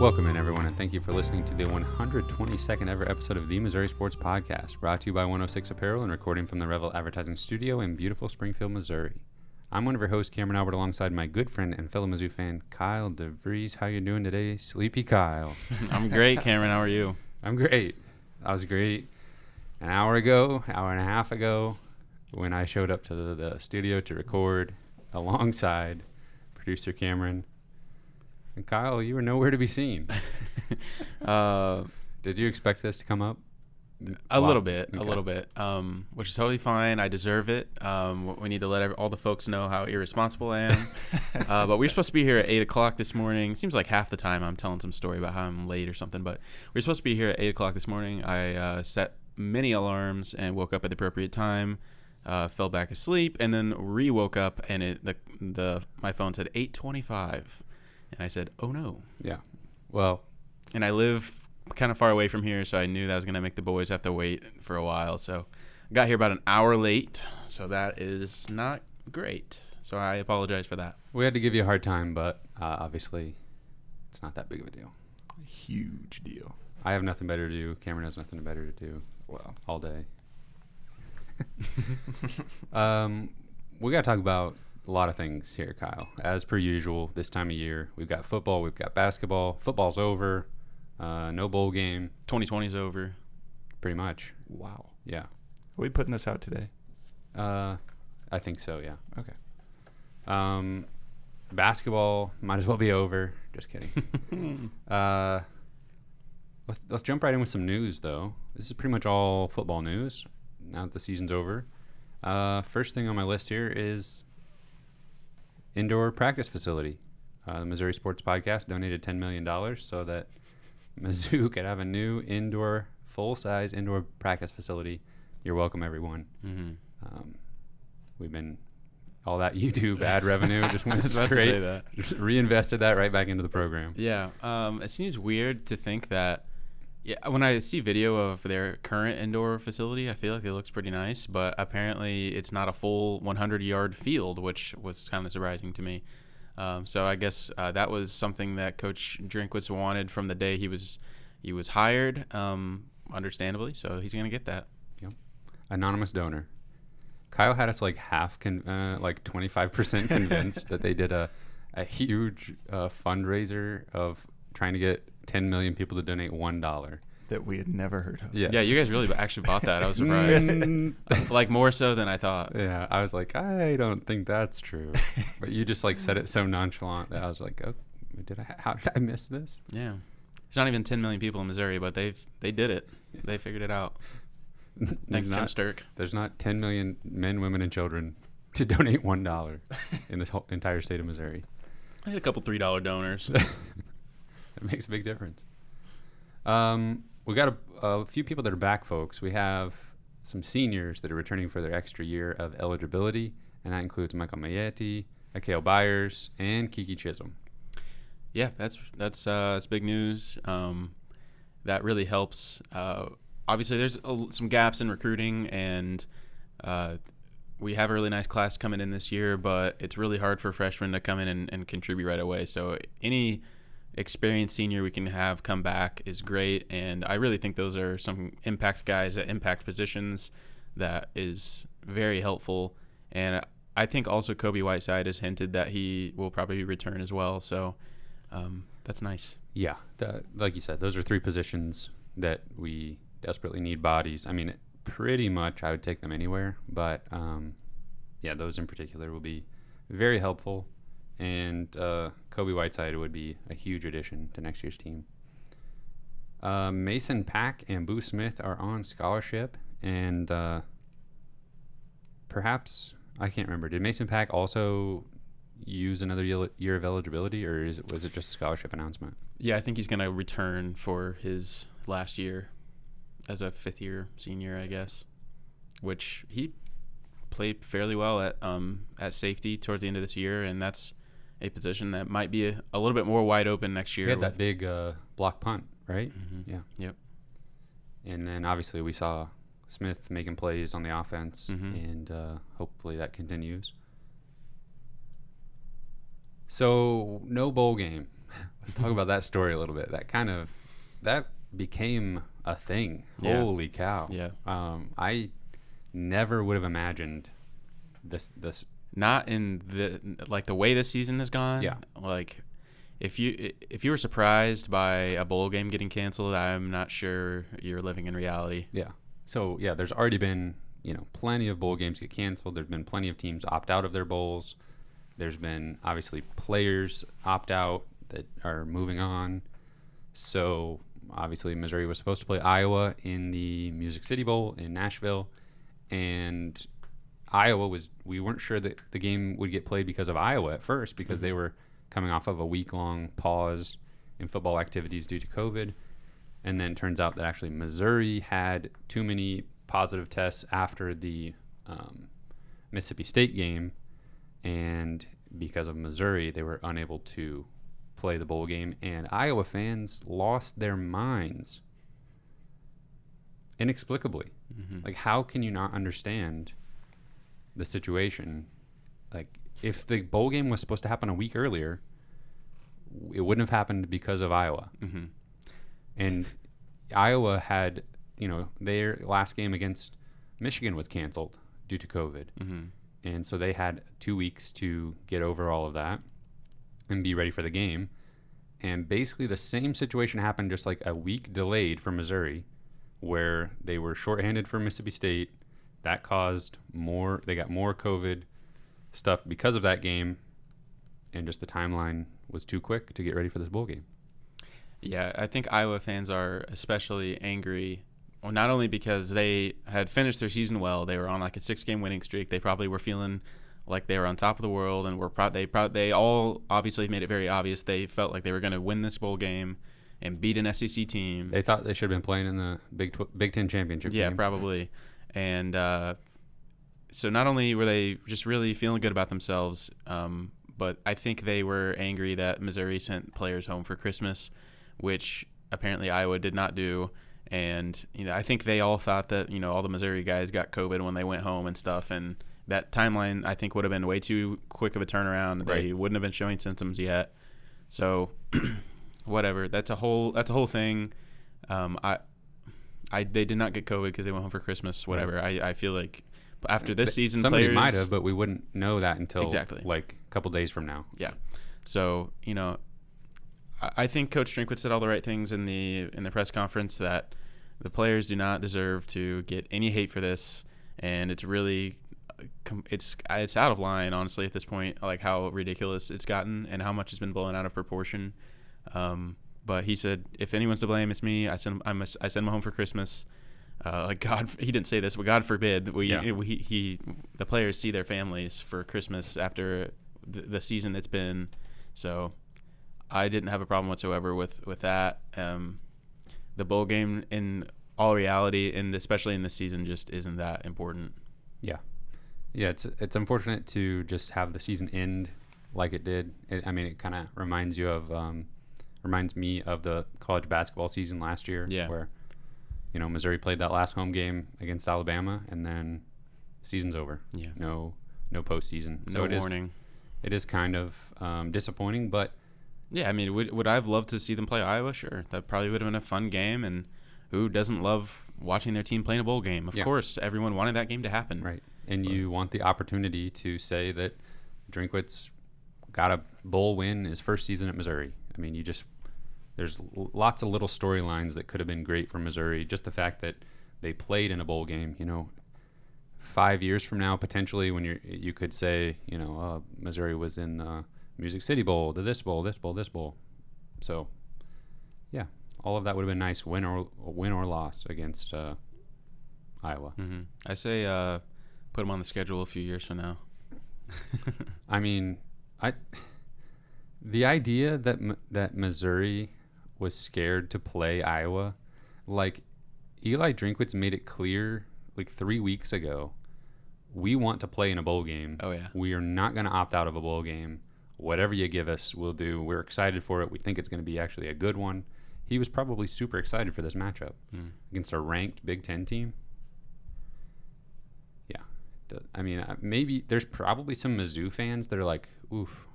Welcome in, everyone, and thank you for listening to the 122nd ever episode of the Missouri Sports Podcast, brought to you by 106 Apparel and recording from the Revel Advertising Studio in beautiful Springfield, Missouri. I'm one of your hosts, Cameron Albert, alongside my good friend and fellow Mizzou fan, Kyle DeVries. How you doing today, Sleepy Kyle? I'm great, Cameron. How are you? I'm great. I was great an hour and a half ago, when I showed up to the studio to record alongside producer Cameron. And Kyle, you were nowhere to be seen. Did you expect this to come up? A little bit, which is totally fine. I deserve it. We need to let all the folks know how irresponsible I am. But we were supposed to be here at 8 o'clock this morning. Seems like half the time I'm telling some story about how I'm late or something. But we were supposed to be here at 8 o'clock this morning. I set many alarms and woke up at the appropriate time, fell back asleep, and then re-woke up, and my phone said 8:25. And I said, oh, no. Yeah. Well. And I live kind of far away from here, so I knew that was going to make the boys have to wait for a while. So I got here about an hour late, so that is not great. So I apologize for that. We had to give you a hard time, but obviously it's not that big of a deal. Huge deal. I have nothing better to do. Cameron has nothing better to do. Well, all day. We got to talk about a lot of things here, Kyle. As per usual, this time of year, we've got football, we've got basketball. Football's over. No bowl game. 2020 is over. Pretty much. Wow. Yeah. Are we putting this out today? I think so, yeah. Okay. Basketball might as well be over. Just kidding. Let's jump right in with some news, though. This is pretty much all football news now that the season's over. First thing on my list here is indoor practice facility. The Missouri Sports Podcast donated $10 million so that Mizzou could have a new full-size indoor practice facility. You're welcome, everyone. Mm-hmm. We've been all that YouTube ad revenue just went straight, just reinvested that right back into the program. Yeah. It seems weird to think that. Yeah, when I see video of their current indoor facility, I feel like it looks pretty nice, but apparently it's not a full 100-yard field, which was kind of surprising to me. So I guess that was something that Coach Drinkwitz wanted from the day he was hired, understandably. So he's going to get that. Yep. Anonymous donor. Kyle had us like 25% convinced that they did a huge fundraiser of trying to get 10 million people to donate $1. That we had never heard of. Yes. Yeah, you guys really actually bought that. I was surprised. Like more so than I thought. Yeah, I was like, I don't think that's true. But you just like said it so nonchalant that I was like, oh, how did I miss this? Yeah. It's not even 10 million people in Missouri, but they did it. They figured it out. Thank you, Jim Sturk. There's not 10 million men, women, and children to donate $1 in this whole entire state of Missouri. I had a couple $3 donors. It makes a big difference. We got a few people that are back, folks. We have some seniors that are returning for their extra year of eligibility, and that includes Michael Mayetti, Akale Byers, and Kiki Chisholm. Yeah, that's big news. That really helps. Obviously, there's some gaps in recruiting, and we have a really nice class coming in this year, but it's really hard for freshmen to come in and contribute right away. So any experienced senior we can have come back is great, and I really think those are some impact guys at impact positions that is very helpful. And I think also Kobe Whiteside has hinted that he will probably return as well, so that's nice. Yeah, like you said, those are three positions that we desperately need bodies. I mean, pretty much I would take them anywhere, but yeah, those in particular will be very helpful. And Kobe Whiteside would be a huge addition to next year's team. Mason Pack and Boo Smith are on scholarship, and perhaps, I can't remember, did Mason Pack also use another year of eligibility, or was it just a scholarship announcement? Yeah, I think he's going to return for his last year as a fifth-year senior, I guess, which he played fairly well at safety towards the end of this year, and that's a position that might be a little bit more wide open next year. He had that big block punt, right? Mm-hmm. Yeah. Yep. And then obviously we saw Smith making plays on the offense, and hopefully that continues. So no bowl game. Let's talk about that story a little bit. That became a thing. Yeah. Holy cow. Yeah. I never would have imagined this. Not in the way this season has gone. Yeah. Like, if you were surprised by a bowl game getting canceled, I'm not sure you're living in reality. Yeah. So, yeah, there's already been, plenty of bowl games get canceled. There's been plenty of teams opt out of their bowls. There's been, obviously, players opt out that are moving on. So, obviously, Missouri was supposed to play Iowa in the Music City Bowl in Nashville. And Iowa we weren't sure that the game would get played because of Iowa at first, because they were coming off of a week-long pause in football activities due to COVID. And then it turns out that actually Missouri had too many positive tests after the Mississippi State game. And because of Missouri, they were unable to play the bowl game. And Iowa fans lost their minds inexplicably. Mm-hmm. Like, how can you not understand the situation? Like, if the bowl game was supposed to happen a week earlier, it wouldn't have happened because of Iowa. Mm-hmm. And Iowa had, their last game against Michigan was canceled due to COVID. Mm-hmm. And so they had 2 weeks to get over all of that and be ready for the game. And basically the same situation happened, just like a week delayed for Missouri, where they were shorthanded for Mississippi State. That caused they got more COVID stuff because of that game. And just the timeline was too quick to get ready for this bowl game. Yeah, I think Iowa fans are especially angry, well, not only because they had finished their season well, they were on like a 6-game winning streak. They probably were feeling like they were on top of the world, and they all obviously made it very obvious they felt like they were going to win this bowl game and beat an SEC team. They thought they should have been playing in the Big Ten championship game. Yeah, probably. And so not only were they just really feeling good about themselves, but I think they were angry that Missouri sent players home for Christmas, which apparently Iowa did not do. And I think they all thought that all the Missouri guys got COVID when they went home and stuff, and that timeline I think would have been way too quick of a turnaround. Right. They wouldn't have been showing symptoms yet. So whatever, that's a whole thing. They did not get COVID because they went home for Christmas. Whatever. Right. I feel like after this season, somebody players might have, but we wouldn't know that until exactly like a couple days from now. Yeah. So I think Coach Drinkwitz said all the right things in the press conference, that the players do not deserve to get any hate for this, and it's really it's out of line, honestly, at this point, like how ridiculous it's gotten and how much it's been blown out of proportion. But he said, if anyone's to blame, it's me. I send them home for Christmas. Like God, he didn't say this, but God forbid the players see their families for Christmas after the season it's been. So I didn't have a problem whatsoever with that. The bowl game, in all reality, and especially in this season, just isn't that important. Yeah. Yeah, it's unfortunate to just have the season end like it did. It kind of reminds me of the college basketball season last year, where Missouri played that last home game against Alabama, and then season's over. Yeah, no postseason. So no warning. It is kind of disappointing, but yeah, would I have loved to see them play Iowa? Sure, that probably would have been a fun game, and who doesn't love watching their team play in a bowl game? Of course, everyone wanted that game to happen, right? And you want the opportunity to say that Drinkwitz got a bowl win his first season at Missouri. There's lots of little storylines that could have been great for Missouri. Just the fact that they played in a bowl game, 5 years from now, potentially, when you could say, Missouri was in the Music City Bowl, to this bowl, this bowl, this bowl. So, yeah, all of that would have been nice, win or loss against Iowa. Mm-hmm. I say put them on the schedule a few years from now. The idea that Missouri was scared to play Iowa, like Eli Drinkwitz made it clear like 3 weeks ago, we want to play in a bowl game. Oh yeah. We are not going to opt out of a bowl game. Whatever you give us, we'll do. We're excited for it. We think it's going to be actually a good one. He was probably super excited for this matchup against a ranked Big Ten team. Yeah. Maybe there's probably some Mizzou fans that are like, oof,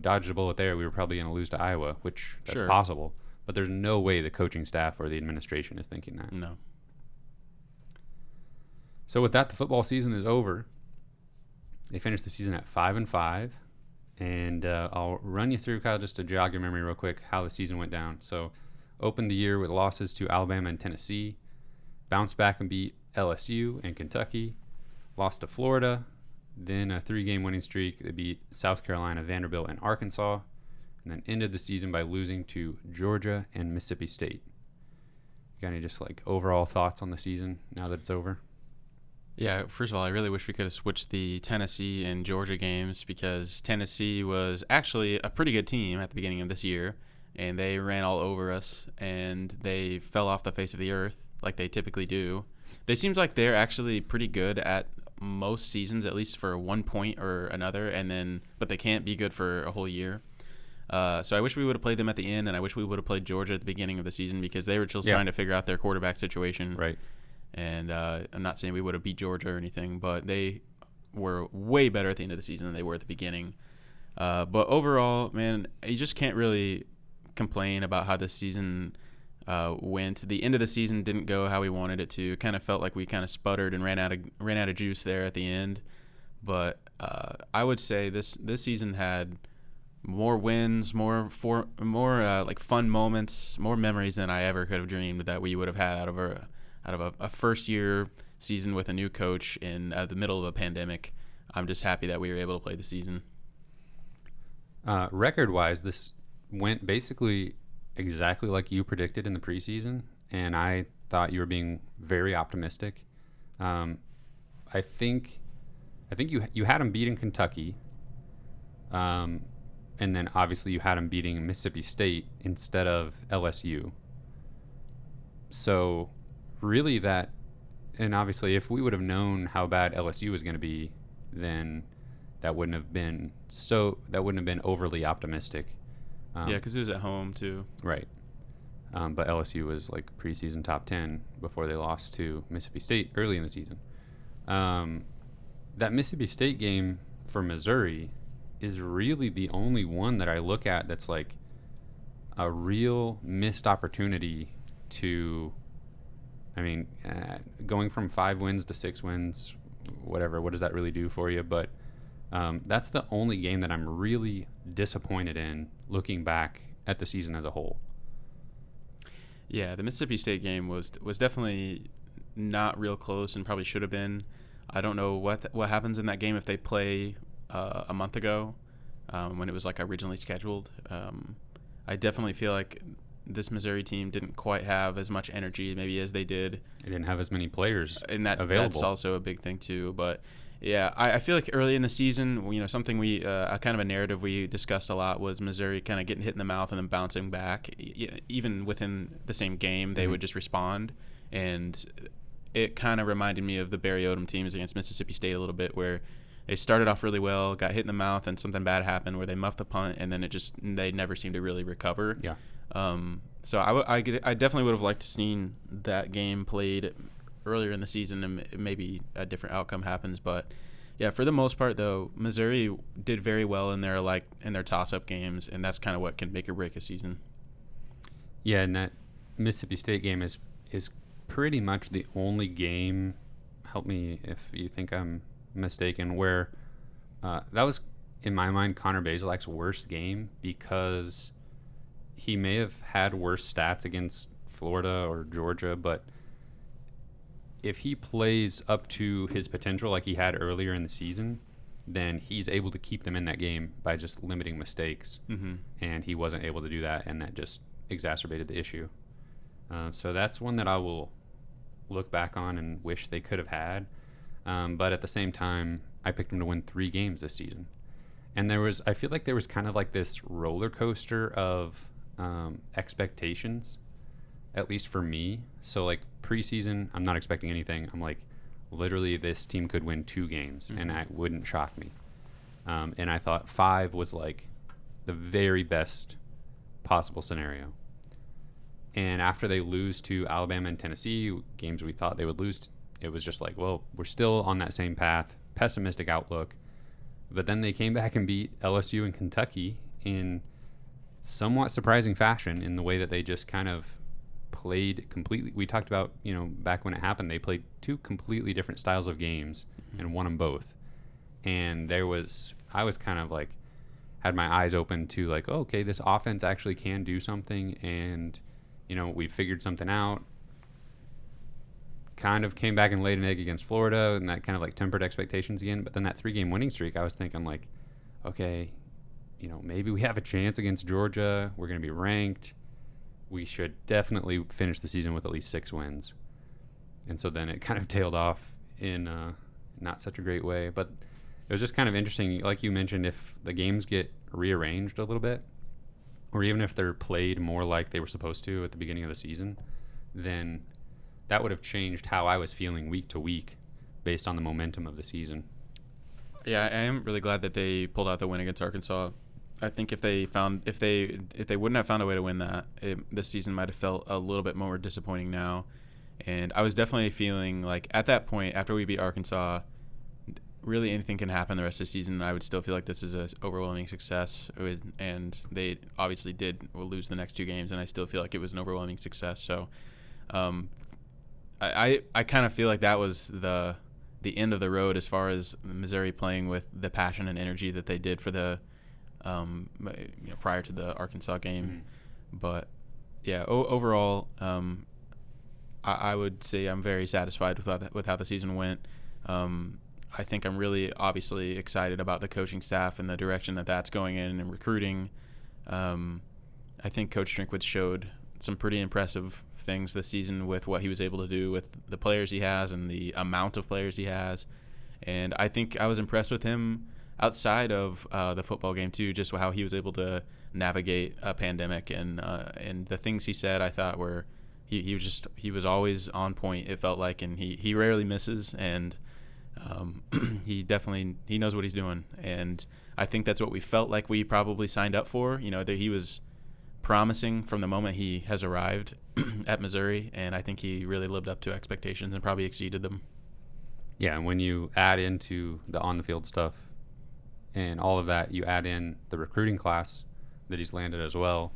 dodged a bullet there, we were probably going to lose to Iowa, which that's Sure. possible. But there's no way the coaching staff or the administration is thinking that. No. So with that, the football season is over. They finished the season at 5-5, and I'll run you through, Kyle, just to jog your memory real quick, how the season went down. So opened the year with losses to Alabama and Tennessee, bounced back and beat LSU and Kentucky, lost to Florida, then a 3-game winning streak. They beat South Carolina, Vanderbilt, and Arkansas, and then ended the season by losing to Georgia and Mississippi State. You got any just like overall thoughts on the season now that it's over? Yeah, first of all, I really wish we could have switched the Tennessee and Georgia games, because Tennessee was actually a pretty good team at the beginning of this year, and they ran all over us, and they fell off the face of the earth like they typically do. They seems like they're actually pretty good at most seasons, at least for 1 point or another, but they can't be good for a whole year. So I wish we would have played them at the end, and I wish we would have played Georgia at the beginning of the season, because they were just trying to figure out their quarterback situation. Right. And I'm not saying we would have beat Georgia or anything, but they were way better at the end of the season than they were at the beginning. But overall, man, you just can't really complain about how this season went. The end of the season didn't go how we wanted it to. It kind of felt like we kind of sputtered and ran out of juice there at the end. But I would say this season had more wins, more like fun moments, more memories than I ever could have dreamed that we would have had out of a first year season with a new coach in the middle of a pandemic. I'm just happy that we were able to play the season. Record-wise, this went basically exactly like you predicted in the preseason, and I thought you were being very optimistic. I think you had them beating Kentucky, and then obviously you had them beating Mississippi State instead of LSU. So really and obviously if we would have known how bad LSU was going to be, then that wouldn't have been overly optimistic. Yeah, because it was at home too. Right. But LSU was like preseason top 10 before they lost to Mississippi State early in the season. That Mississippi State game for Missouri is really the only one that I look at that's like a real missed opportunity to, going from 5 wins to 6 wins, whatever, what does that really do for you? But that's the only game that I'm really disappointed in looking back at the season as a whole. Yeah, the Mississippi State game was definitely not real close and probably should have been. I don't know what happens in that game if they play a month ago when it was like originally scheduled. I definitely feel like this Missouri team didn't quite have as much energy maybe as they did. They didn't have as many players and available. That's also a big thing too. But yeah, I feel like early in the season, something we kind of a narrative we discussed a lot was Missouri kind of getting hit in the mouth and then bouncing back. Even within the same game, they would just respond, and it kind of reminded me of the Barry Odom teams against Mississippi State a little bit, where they started off really well, got hit in the mouth, and something bad happened where they muffed a punt, and then they never seemed to really recover. Yeah. So I definitely would have liked to seen that game played earlier in the season, and maybe a different outcome happens. But yeah, for the most part though, Missouri did very well in their toss-up games, and that's kind of what can make or break a season. Yeah, and that Mississippi State game is pretty much the only game, help me if you think I'm mistaken, where that was, in my mind, Connor Bazelak's worst game, because he may have had worse stats against Florida or Georgia, but if he plays up to his potential like he had earlier in the season, then he's able to keep them in that game by just limiting mistakes. Mm-hmm. And he wasn't able to do that, and that just exacerbated the issue. So that's one that I will look back on and wish they could have had. But at the same time, I picked them to win 3 games this season. And I feel like there was kind of like this roller coaster of expectations, at least for me. So like preseason, I'm not expecting anything. I'm like, literally this team could win 2 games, and that wouldn't shock me. And I thought 5 was like the very best possible scenario. And after they lose to Alabama and Tennessee, games we thought they would lose, it was just like, well, we're still on that same path, pessimistic outlook. But then they came back and beat LSU and Kentucky in somewhat surprising fashion in the way that they just kind of played completely. We talked about, back when it happened, they played two completely different styles of games and won them both. And I was kind of like, had my eyes open to like, oh, okay, this offense actually can do something. And, we figured something out. Kind of came back and laid an egg against Florida, and that kind of like tempered expectations again. But then that 3-game winning streak, I was thinking like, okay, maybe we have a chance against Georgia. We're going to be ranked. We should definitely finish the season with at least 6 wins. And so then it kind of tailed off in not such a great way. But it was just kind of interesting. Like you mentioned, if the games get rearranged a little bit, or even if they're played more like they were supposed to at the beginning of the season, then that would have changed how I was feeling week to week based on the momentum of the season. Yeah, I am really glad that they pulled out the win against Arkansas. I think if they wouldn't have found a way to win that, this season might have felt a little bit more disappointing now. And I was definitely feeling like at that point, after we beat Arkansas, really anything can happen the rest of the season. I would still feel like this is an overwhelming success. And they obviously will lose the next 2 games, and I still feel like it was an overwhelming success. So I kind of feel like that was the end of the road as far as Missouri playing with the passion and energy that they did for the prior to the Arkansas game. But yeah, overall, I would say I'm very satisfied with how the season went. I think I'm really obviously excited about the coaching staff and the direction that's going in and recruiting. I think Coach Drinkwitz showed some pretty impressive things this season with what he was able to do with the players he has and the amount of players he has. And I think I was impressed with him outside of the football game too, just how he was able to navigate a pandemic and the things he said I thought were he was always on point, it felt like, and he rarely misses, and he knows what he's doing. And I think that's what we felt like we probably signed up for, that he was promising from the moment he has arrived at Missouri, and I think he really lived up to expectations and probably exceeded them. Yeah, and when you add into the on-the-field stuff and all of that, you add in the recruiting class that he's landed as well.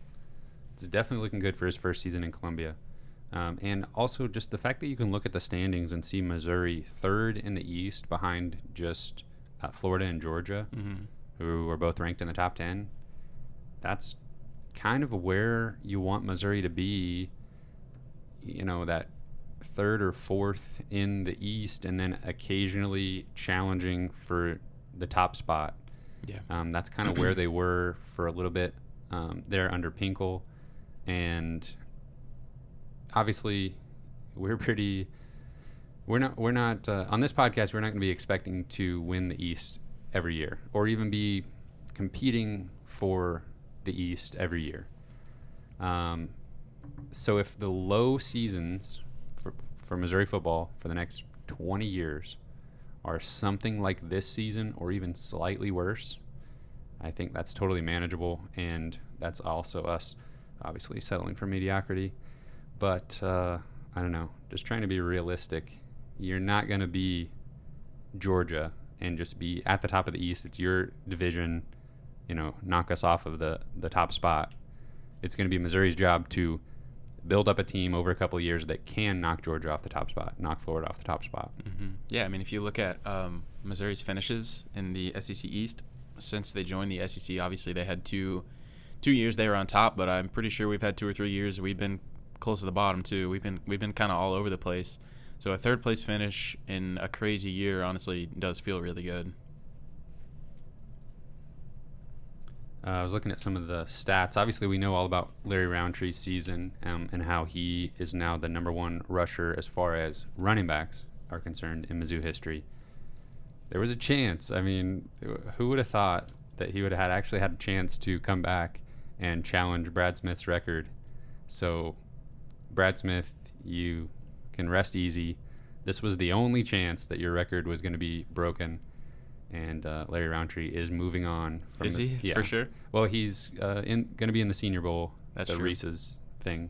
It's definitely looking good for his first season in Columbia. And also just the fact that you can look at the standings and see Missouri 3rd in the East behind just Florida and Georgia, who are both ranked in the top 10. That's kind of where you want Missouri to be, that 3rd or 4th in the East, and then occasionally challenging for the top spot. Yeah. That's kind of where they were for a little bit there under Pinkel. And obviously we're not on this podcast, we're not going to be expecting to win the East every year or even be competing for the East every year. So if the low seasons for Missouri football for the next 20 years are something like this season or even slightly worse, I think that's totally manageable, and that's also us obviously settling for mediocrity. But I don't know, just trying to be realistic. You're not going to be Georgia and just be at the top of the East. It's your division, knock us off of the top spot. It's going to be Missouri's job to build up a team over a couple of years that can knock Georgia off the top spot, knock Florida off the top spot. Yeah, I mean, if you look at Missouri's finishes in the SEC East, since they joined the SEC, obviously they had two years they were on top, but I'm pretty sure we've had 2 or 3 years we've been close to the bottom too. We've been kind of all over the place. So a 3rd place finish in a crazy year honestly does feel really good. I was looking at some of the stats. Obviously, we know all about Larry Roundtree's season and how he is now the number 1 rusher as far as running backs are concerned in Mizzou history. There was a chance. I mean, who would have thought that he would have actually had a chance to come back and challenge Brad Smith's record? So, Brad Smith, you can rest easy. This was the only chance that your record was going to be broken. And Larry Roundtree is moving on. Is he? Yeah. For sure? Well, he's going to be in the Senior Bowl, That's the true. Reese's thing.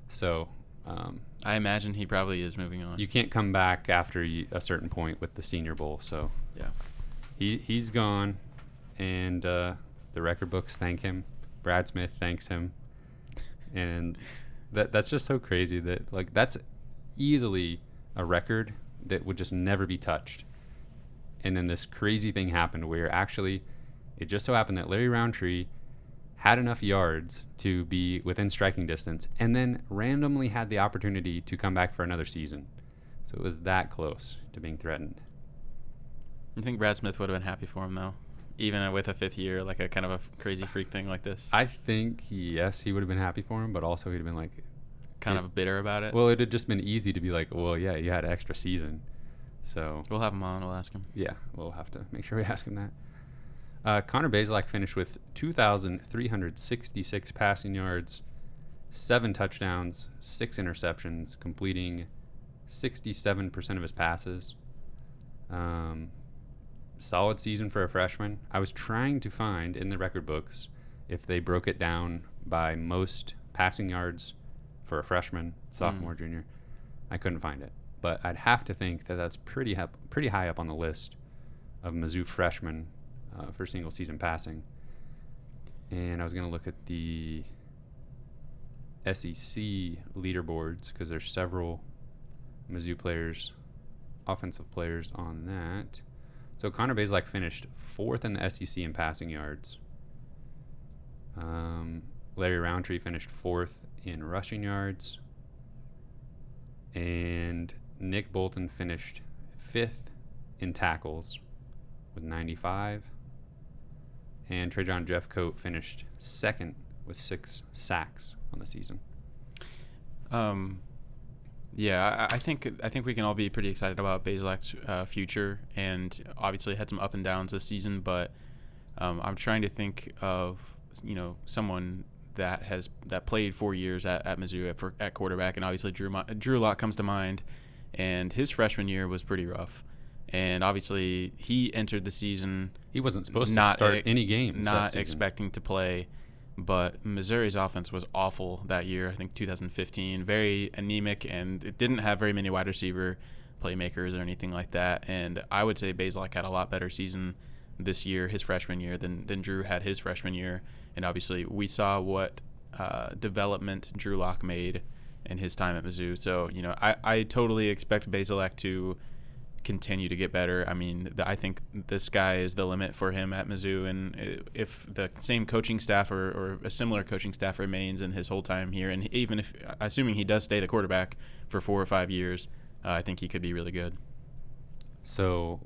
So I imagine he probably is moving on. you can't come back after a certain point with the Senior Bowl. So Yeah. he's gone. and the record books thank him. Brad Smith thanks him, and that's just so crazy that like that's easily a record that would just never be touched. And then this crazy thing happened where actually it just so happened that Larry Roundtree had enough yards to be within striking distance and then randomly had the opportunity to come back for another season. So it was that close to being threatened. You think Brad Smith would have been happy for him, though? Even with a fifth year, like a kind of a crazy freak thing like this? I think, yes, he would have been happy for him, but also he'd have been like... Kind of bitter about it? Well, it had just been easy to be like, well, yeah, you had an extra season. So... We'll have him on. We'll ask him. Yeah, we'll have to make sure we ask him that. Connor Bazelak finished with 2,366 passing yards, 7 touchdowns, 6 interceptions, completing 67% of his passes. Solid season for a freshman. I was trying to find in the record books if they broke it down by most passing yards for a freshman, sophomore, junior. I couldn't find it. But I'd have to think that that's pretty high up on the list of Mizzou freshmen for single season passing. And I was going to look at the SEC leaderboards because there's several Mizzou players, offensive players on that. So Connor Bazelak finished 4th in the SEC in passing yards. Larry Roundtree finished 4th in rushing yards. And Nick Bolton finished 5th in tackles with 95. And Trajan Jeffcoat finished 2nd with 6 sacks on the season. Yeah, I think we can all be pretty excited about Bazelak's future, and obviously had some up and downs this season. But I'm trying to think of someone that played 4 years at Mizzou at quarterback, and obviously Drew Lock comes to mind, and his freshman year was pretty rough. And obviously he entered the season. He wasn't supposed to start any games. Not expecting to play. But Missouri's offense was awful that year, I think 2015. Very anemic, and it didn't have very many wide receiver playmakers or anything like that. And I would say Bazelak had a lot better season this year, his freshman year, than Drew had his freshman year. And obviously we saw what development Drew Lock made in his time at Mizzou. So, I totally expect Bazelak to continue to get better. I mean, I think the sky is the limit for him at Mizzou, and if the same coaching staff or a similar coaching staff remains in his whole time here, and even if, assuming he does stay the quarterback for 4 or 5 years, I think he could be really good. So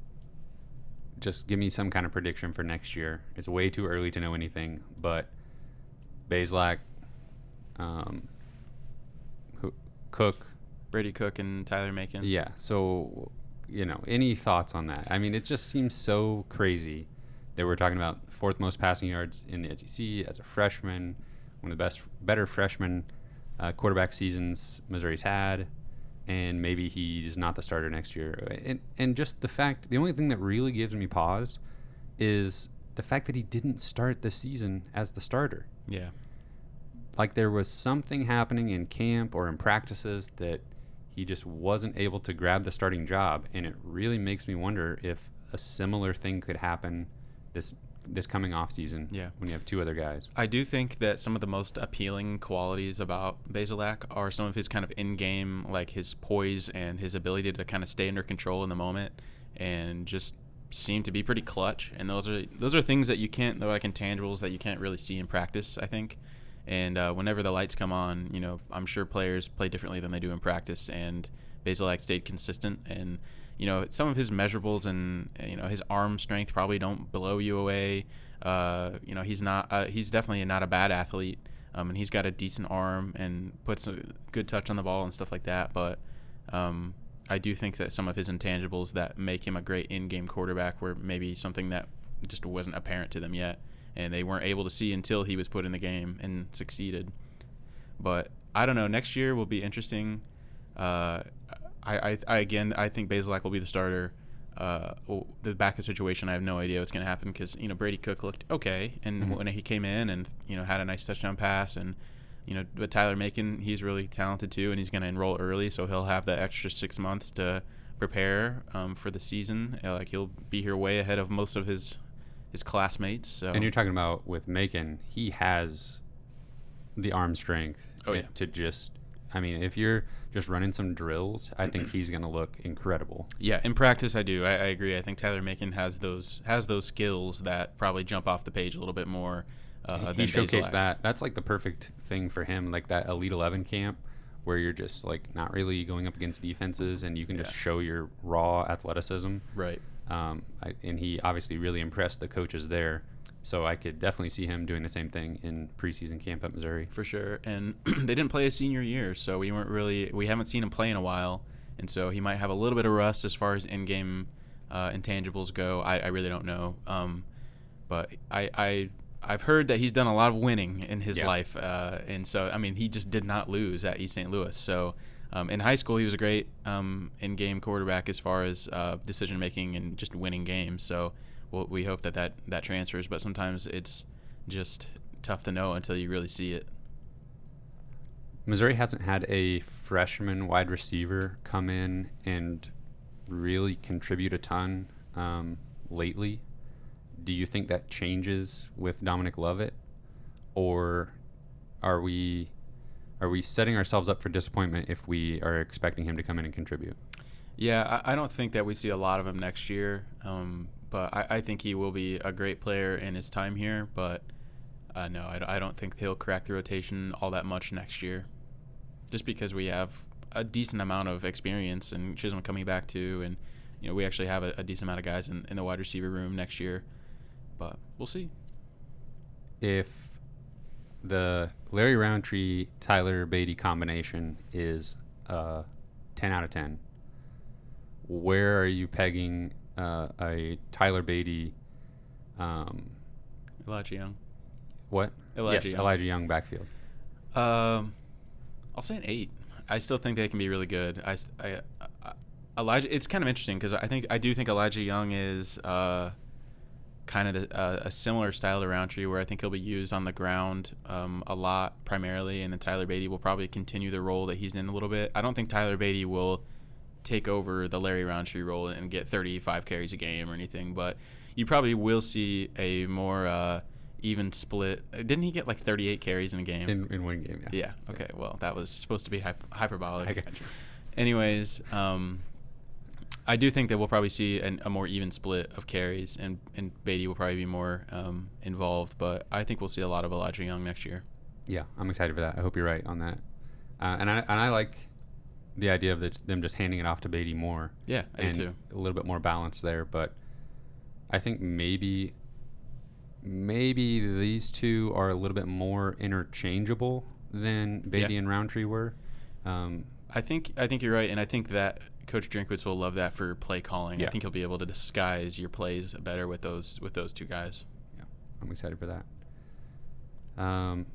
just give me some kind of prediction for next year. It's way too early to know anything, but Bazelak, Cook, Brady Cook, and Tyler Macon. Yeah, so any thoughts on that? I mean, it just seems so crazy that we're talking about 4th most passing yards in the SEC as a freshman, one of the better freshman quarterback seasons Missouri's had, and maybe he's not the starter next year. And just the only thing that really gives me pause is the fact that he didn't start the season as the starter. Yeah. Like there was something happening in camp or in practices that he just wasn't able to grab the starting job, and it really makes me wonder if a similar thing could happen this coming off season. Yeah. When you have 2 other guys. I do think that some of the most appealing qualities about Bazelak are some of his kind of in-game, like his poise and his ability to kind of stay under control in the moment, and just seem to be pretty clutch. And those are things that you can't, they're like intangibles that you can't really see in practice, I think. And whenever the lights come on, I'm sure players play differently than they do in practice. And Bazelak stayed consistent. And, some of his measurables and, his arm strength probably don't blow you away. He's definitely not a bad athlete. And he's got a decent arm and puts a good touch on the ball and stuff like that. But I do think that some of his intangibles that make him a great in-game quarterback were maybe something that just wasn't apparent to them yet. And they weren't able to see until he was put in the game and succeeded. But I don't know. Next year will be interesting. I think Bazelak will be the starter. The backup situation, I have no idea what's going to happen because Brady Cook looked okay, and when he came in and had a nice touchdown pass, and but Tyler Macon, he's really talented too, and he's going to enroll early, so he'll have the extra 6 months to prepare for the season. He'll be here way ahead of most of his his classmates. So And you're talking about with Macon, he has the arm strength to just. I mean, if you're just running some drills, I think he's going to look incredible. Yeah, in practice, I do. I agree. I think Tyler Macon has those skills that probably jump off the page a little bit more. He than showcased Bazelak. that. That's like the perfect thing for him, like that Elite 11 camp where you're just like not really going up against defenses and you can just show your raw athleticism. Right. And he obviously really impressed the coaches there. So I could definitely see him doing the same thing in preseason camp at Missouri. For sure. And they didn't play his senior year, so we haven't seen him play in a while. And so he might have a little bit of rust as far as in-game intangibles go. I really don't know. But I've heard that he's done a lot of winning in his life. And so, I mean, he just did not lose at East St. Louis. So in high school, he was a great in-game quarterback as far as decision-making and just winning games. So we hope that transfers, but sometimes it's just tough to know until you really see it. Missouri hasn't had a freshman wide receiver come in and really contribute a ton lately. Do you think that changes with Dominic Lovett, or are we setting ourselves up for disappointment if we are expecting him to come in and contribute? Yeah, I don't think that we see a lot of him next year. But I think he will be a great player in his time here. But no, I don't think he'll crack the rotation all that much next year. Just because we have a decent amount of experience and Chisholm coming back too. And, we actually have a decent amount of guys in the wide receiver room next year. But we'll see. If the Larry Roundtree, Tyler Beatty combination is 10 out of 10, where are you pegging a Tyler Beatty, Elijah Young. What? Elijah Young backfield. I'll say an 8. I still think they can be really good. Elijah. It's kind of interesting because I do think Elijah Young is kind of a similar style to Roundtree, where I think he'll be used on the ground a lot primarily, and then Tyler Beatty will probably continue the role that he's in a little bit. I don't think Tyler Beatty will take over the Larry Roundtree role and get 35 carries a game or anything, but you probably will see a more even split. Didn't he get like 38 carries in a game? In one game, yeah. Yeah, okay, well, that was supposed to be hyperbolic. I got you. Anyways, I do think that we'll probably see a more even split of carries, and Beatty will probably be more involved, but I think we'll see a lot of Elijah Young next year. Yeah, I'm excited for that. I hope you're right on that. And I like the idea of them just handing it off to Beatty more. Yeah, I do too. A little bit more balance there, but I think maybe these two are a little bit more interchangeable than Beatty and Roundtree were. I think you're right, and I think that Coach Drinkwitz will love that for play calling. Yeah. I think he'll be able to disguise your plays better with those two guys. Yeah, I'm excited for that.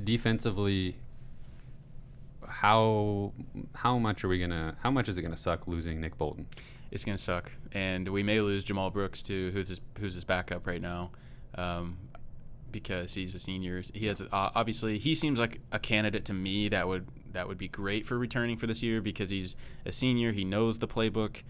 Defensively, how much is it gonna suck losing Nick Bolton? It's gonna suck, and we may lose Jamal Brooks too, who's his backup right now, because he's a senior. He has obviously he seems like a candidate to me that would be great for returning for this year because he's a senior. He knows the playbook.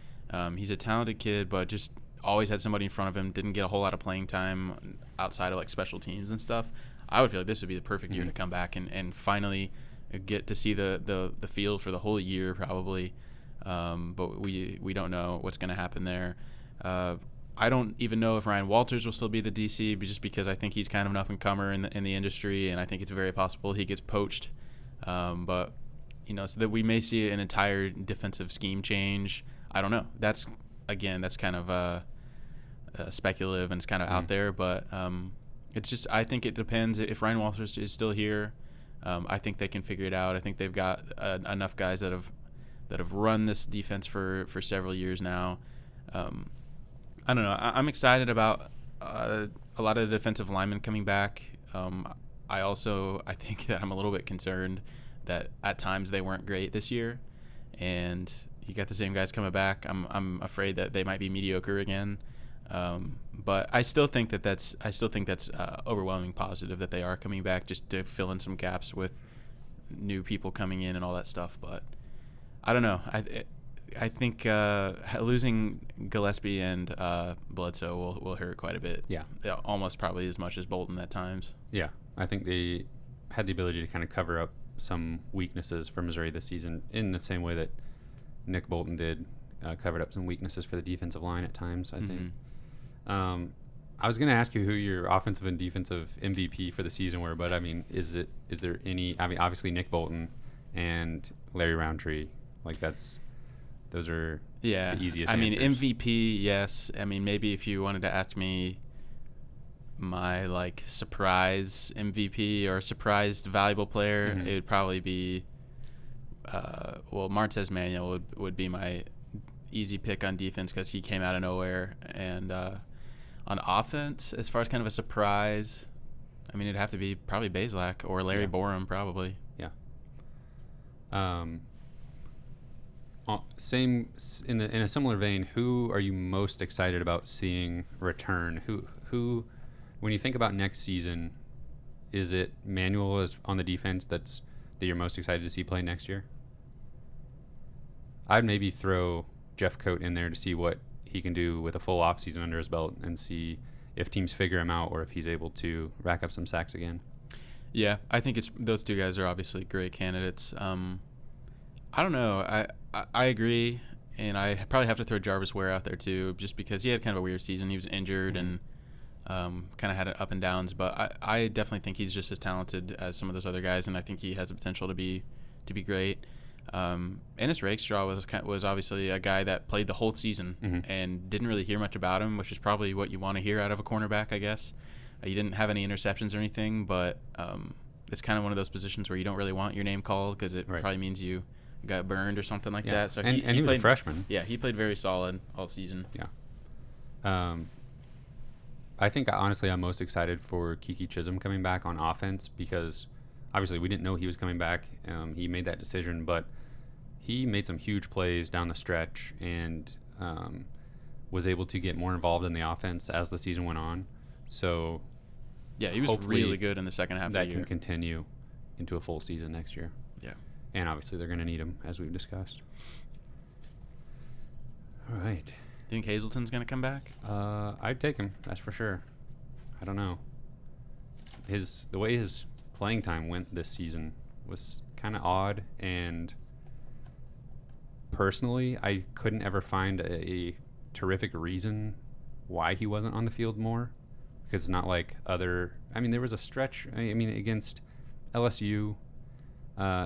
He's a talented kid, but just always had somebody in front of him. Didn't get a whole lot of playing time outside of like special teams and stuff. I would feel like this would be the perfect year to come back and finally get to see the field for the whole year probably. But we don't know what's going to happen there. I don't even know if Ryan Walters will still be the DC just because I think he's kind of an up-and-comer in the industry, and I think it's very possible he gets poached. But, so that we may see an entire defensive scheme change. I don't know. That's kind of speculative and it's kind of out there. But it's just I think it depends. If Ryan Walters is still here, I think they can figure it out. I think they've got enough guys that have run this defense for several years now. I don't know. I'm excited about a lot of the defensive linemen coming back. I think that I'm a little bit concerned that at times they weren't great this year, and you got the same guys coming back. I'm afraid that they might be mediocre again. But I still think that's overwhelming positive that they are coming back just to fill in some gaps with new people coming in and all that stuff. But I don't know. I think losing Gillespie and Bledsoe will hurt quite a bit. Yeah. Almost probably as much as Bolton at times. Yeah, I think they had the ability to kind of cover up some weaknesses for Missouri this season in the same way that Nick Bolton did, covered up some weaknesses for the defensive line at times, I think. I was going to ask you who your offensive and defensive MVP for the season were, but I mean, is there any? I mean, obviously Nick Bolton and Larry Roundtree, like those are the easiest. I mean, answers. MVP, yes. I mean, maybe if you wanted to ask me my like surprise MVP or surprised valuable player, it would probably be Martez Manuel would be my easy pick on defense because he came out of nowhere. And on offense, as far as kind of a surprise, I mean, it'd have to be probably Bazelak or Larry Borum, probably. Yeah. Same in a similar vein. Who are you most excited about seeing return? Who, when you think about next season, is it Manuel as on the defense that you're most excited to see play next year? I'd maybe throw Jeff Coate in there to see what he can do with a full offseason under his belt and see if teams figure him out or if he's able to rack up some sacks again. Yeah, I think those two guys are obviously great candidates. I don't know. I agree, and I probably have to throw Jarvis Ware out there too, just because he had kind of a weird season. He was injured and kind of had up and downs, but I definitely think he's just as talented as some of those other guys, and I think he has the potential to be great. Ennis Rakestraw was obviously a guy that played the whole season and didn't really hear much about him, which is probably what you want to hear out of a cornerback, I guess. He didn't have any interceptions or anything, but it's kind of one of those positions where you don't really want your name called because it probably means you got burned or something like that. So he was played, a freshman. Yeah, he played very solid all season. Yeah. I think honestly I'm most excited for Kiki Chisholm coming back on offense because obviously we didn't know he was coming back. He made that decision, but he made some huge plays down the stretch and was able to get more involved in the offense as the season went on. So yeah, he was really good in the second half of the year. That can continue into a full season next year. Yeah. And obviously they're going to need him, as we've discussed. All right. Do you think Hazleton's going to come back? I'd take him, that's for sure. I don't know. The way his playing time went this season was kind of odd, and personally, I couldn't ever find a terrific reason why he wasn't on the field more. Because it's not like there was a stretch, against LSU,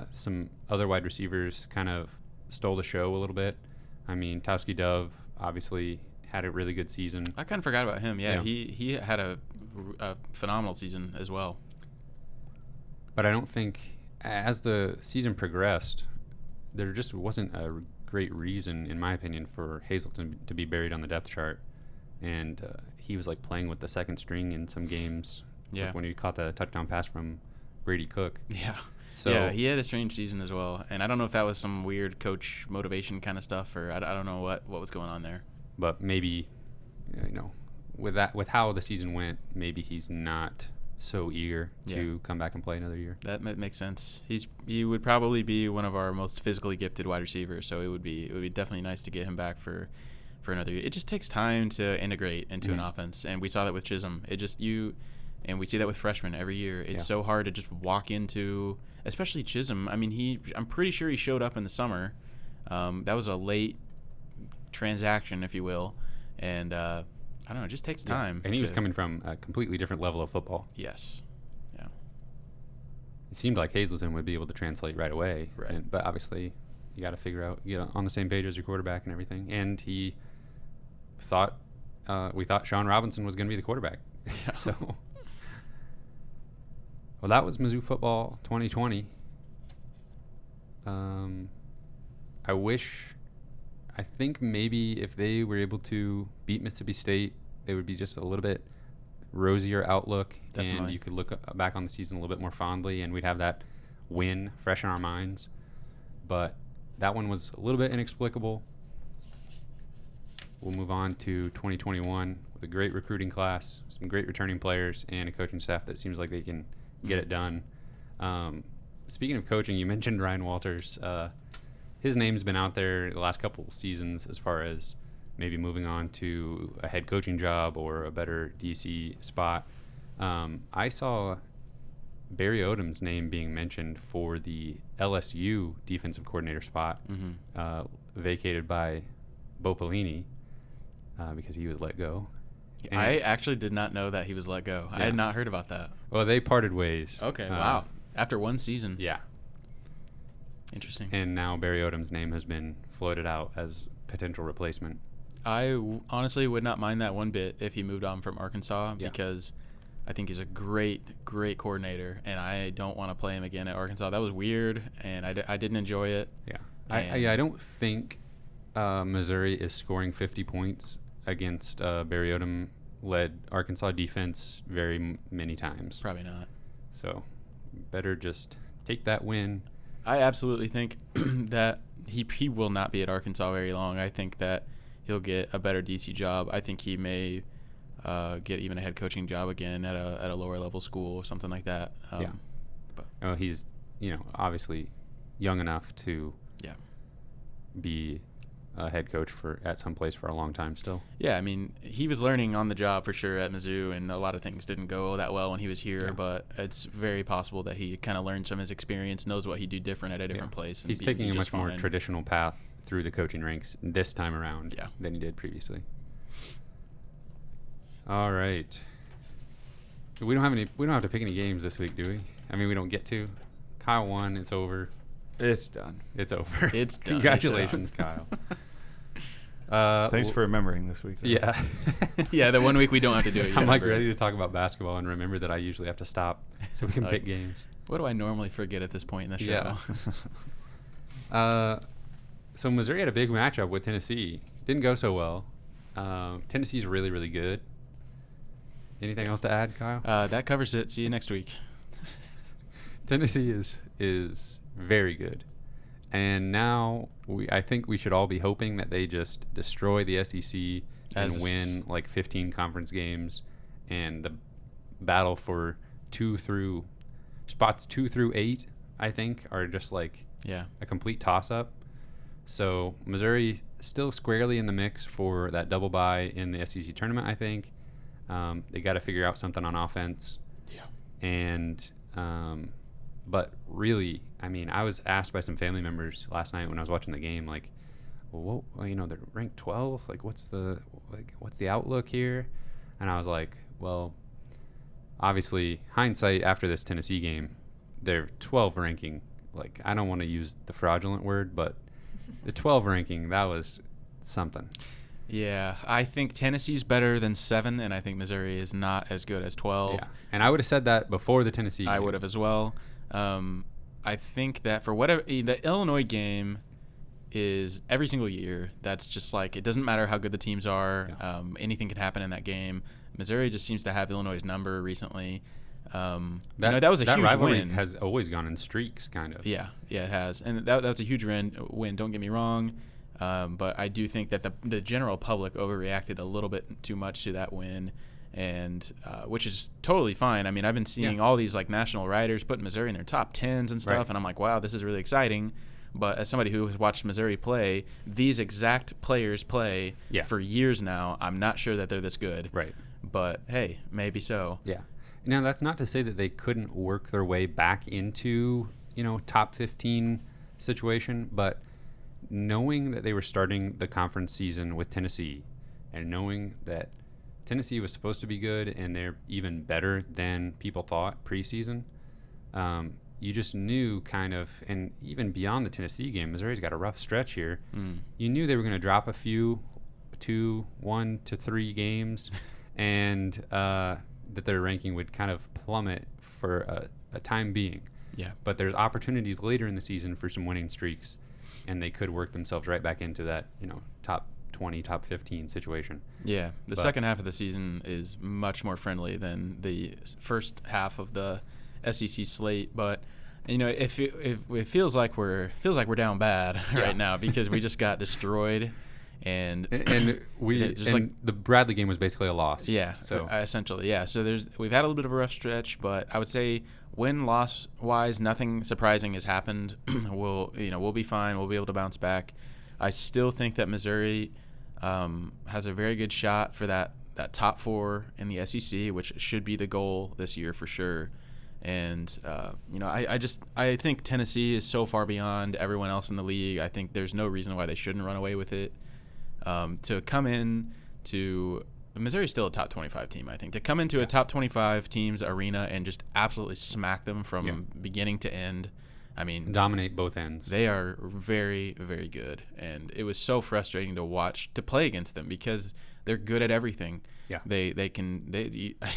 some other wide receivers kind of stole the show a little bit. Towski Dove obviously had a really good season. I kind of forgot about him. Yeah. He had a phenomenal season as well. But I don't think, as the season progressed, there just wasn't a great reason, in my opinion, for Hazleton to be buried on the depth chart. And he was like playing with the second string in some games. Yeah. Like when he caught the touchdown pass from Brady Cook. Yeah. So yeah, he had a strange season as well. And I don't know if that was some weird coach motivation kind of stuff, or I don't know what was going on there. But maybe, with how the season went, maybe he's not so eager to come back and play another year. That makes sense. He would probably be one of our most physically gifted wide receivers, so it would be definitely nice to get him back for another year. It just takes time to integrate into an offense, and we saw that with Chisholm. And we see that with freshmen every year. It's so hard to just walk into, especially Chisholm. I'm pretty sure he showed up in the summer. That was a late transaction, if you will, and I don't know. It just takes time. And he was coming from a completely different level of football. Yes. Yeah. It seemed like Hazleton would be able to translate right away, right? But obviously, you got to figure out, get on the same page as your quarterback and everything. And we thought Sean Robinson was going to be the quarterback. So, well, that was Mizzou football 2020. I think maybe if they were able to beat Mississippi State, they would be just a little bit rosier outlook. Definitely. And you could look back on the season a little bit more fondly, and we'd have that win fresh in our minds. But that one was a little bit inexplicable. We'll move on to 2021 with a great recruiting class, some great returning players, and a coaching staff that seems like they can get it done. Speaking of coaching, you mentioned Ryan Walters. his name's been out there the last couple seasons as far as maybe moving on to a head coaching job or a better DC spot. I saw Barry Odom's name being mentioned for the LSU defensive coordinator spot, vacated by Bo Pelini because he was let go. And I actually did not know that he was let go. Yeah. I had not heard about that. Well, they parted ways. Okay, wow. After one season. Yeah. Interesting. And now Barry Odom's name has been floated out as potential replacement. I honestly would not mind that one bit if he moved on from Arkansas Yeah. because I think he's a great coordinator, and I don't want to play him again at Arkansas. That was weird, and I didn't enjoy it. Yeah. I don't think Missouri is scoring 50 points against Barry Odom-led Arkansas defense very many times. Probably not. So better just take that win. I absolutely think that he will not be at Arkansas very long. I think that he'll get a better DC job. I think he may get even a head coaching job again at a lower level school or something like that. But he's obviously young enough to be a head coach at some place for a long time still. Yeah, I mean, he was learning on the job for sure at Mizzou, and a lot of things didn't go that well when he was here, but it's very possible that he kind of learned some of his experience, knows what he'd do different at a different place. And he's taking a much fine. more traditional path through the coaching ranks this time around than he did previously. All right. We don't have to pick any games this week, do we? I mean, we don't get to. Kyle won. It's over. It's done. It's over. It's done. Congratulations, Kyle. Thanks for remembering this week. Though. Yeah. Yeah, the 1 week we don't have to do it. I'm ready to talk about basketball and remember that I usually have to stop so we can pick games. What do I normally forget at this point in the show? Yeah. So Missouri had a big matchup with Tennessee. Didn't go so well. Tennessee's really, really good. Anything else to add, Kyle? That covers it. See you next week. Tennessee is very good. And now I think we should all be hoping that they just destroy the SEC and win like 15 conference games, and the battle for spots 2 through 8, I think, are just like a complete toss-up. So Missouri still squarely in the mix for that double bye in the SEC tournament, I think. They got to figure out something on offense. Yeah. And but really, I mean, I was asked by some family members last night when I was watching the game, like, well, they're ranked 12. Like, what's the outlook here? And I was like, well, obviously, hindsight after this Tennessee game, they're 12 ranking. Like, I don't want to use the fraudulent word, but the 12 ranking, that was something. Yeah, I think Tennessee's better than 7, and I think Missouri is not as good as 12. Yeah, and I would have said that before the Tennessee game. I would have as well. I think that for whatever the Illinois game is every single year. That's just like, it doesn't matter how good the teams are. Yeah. Anything can happen in that game. Missouri just seems to have Illinois' number recently. That was a huge rivalry win. Has always gone in streaks, kind of. Yeah, it has, and that was a huge win. Don't get me wrong, but I do think that the general public overreacted a little bit too much to that win. And which is totally fine. I mean, I've been seeing all these like national writers put Missouri in their top 10s and stuff, and I'm like, wow, this is really exciting. But as somebody who has watched Missouri play, these exact players play for years now. I'm not sure that they're this good. Right. But hey, maybe so. Yeah. Now that's not to say that they couldn't work their way back into top 15 situation, but knowing that they were starting the conference season with Tennessee, and knowing that Tennessee was supposed to be good, and they're even better than people thought preseason. You just knew kind of, and even beyond the Tennessee game, Missouri's got a rough stretch here. You knew they were going to drop a few, 1 to 3 games, and that their ranking would kind of plummet for a time being. Yeah. But there's opportunities later in the season for some winning streaks, and they could work themselves right back into that, top 20, top 15 situation. Yeah, the second half of the season is much more friendly than the first half of the SEC slate. But if it feels like we're down bad right now because we just got destroyed And the Bradley game was basically a loss. Yeah, so essentially, yeah. So we've had a little bit of a rough stretch, but I would say win-loss wise, nothing surprising has happened. We'll be fine. We'll be able to bounce back. I still think that Missouri has a very good shot for that top 4 in the SEC, which should be the goal this year for sure. And I think Tennessee is so far beyond everyone else in the league. I think there's no reason why they shouldn't run away with it. To come in to Missouri's still a top 25 team, I think. To come into a top 25 team's arena and just absolutely smack them from beginning to end, I mean, dominate both ends. They are very, very good, and it was so frustrating to play against them because they're good at everything. Yeah,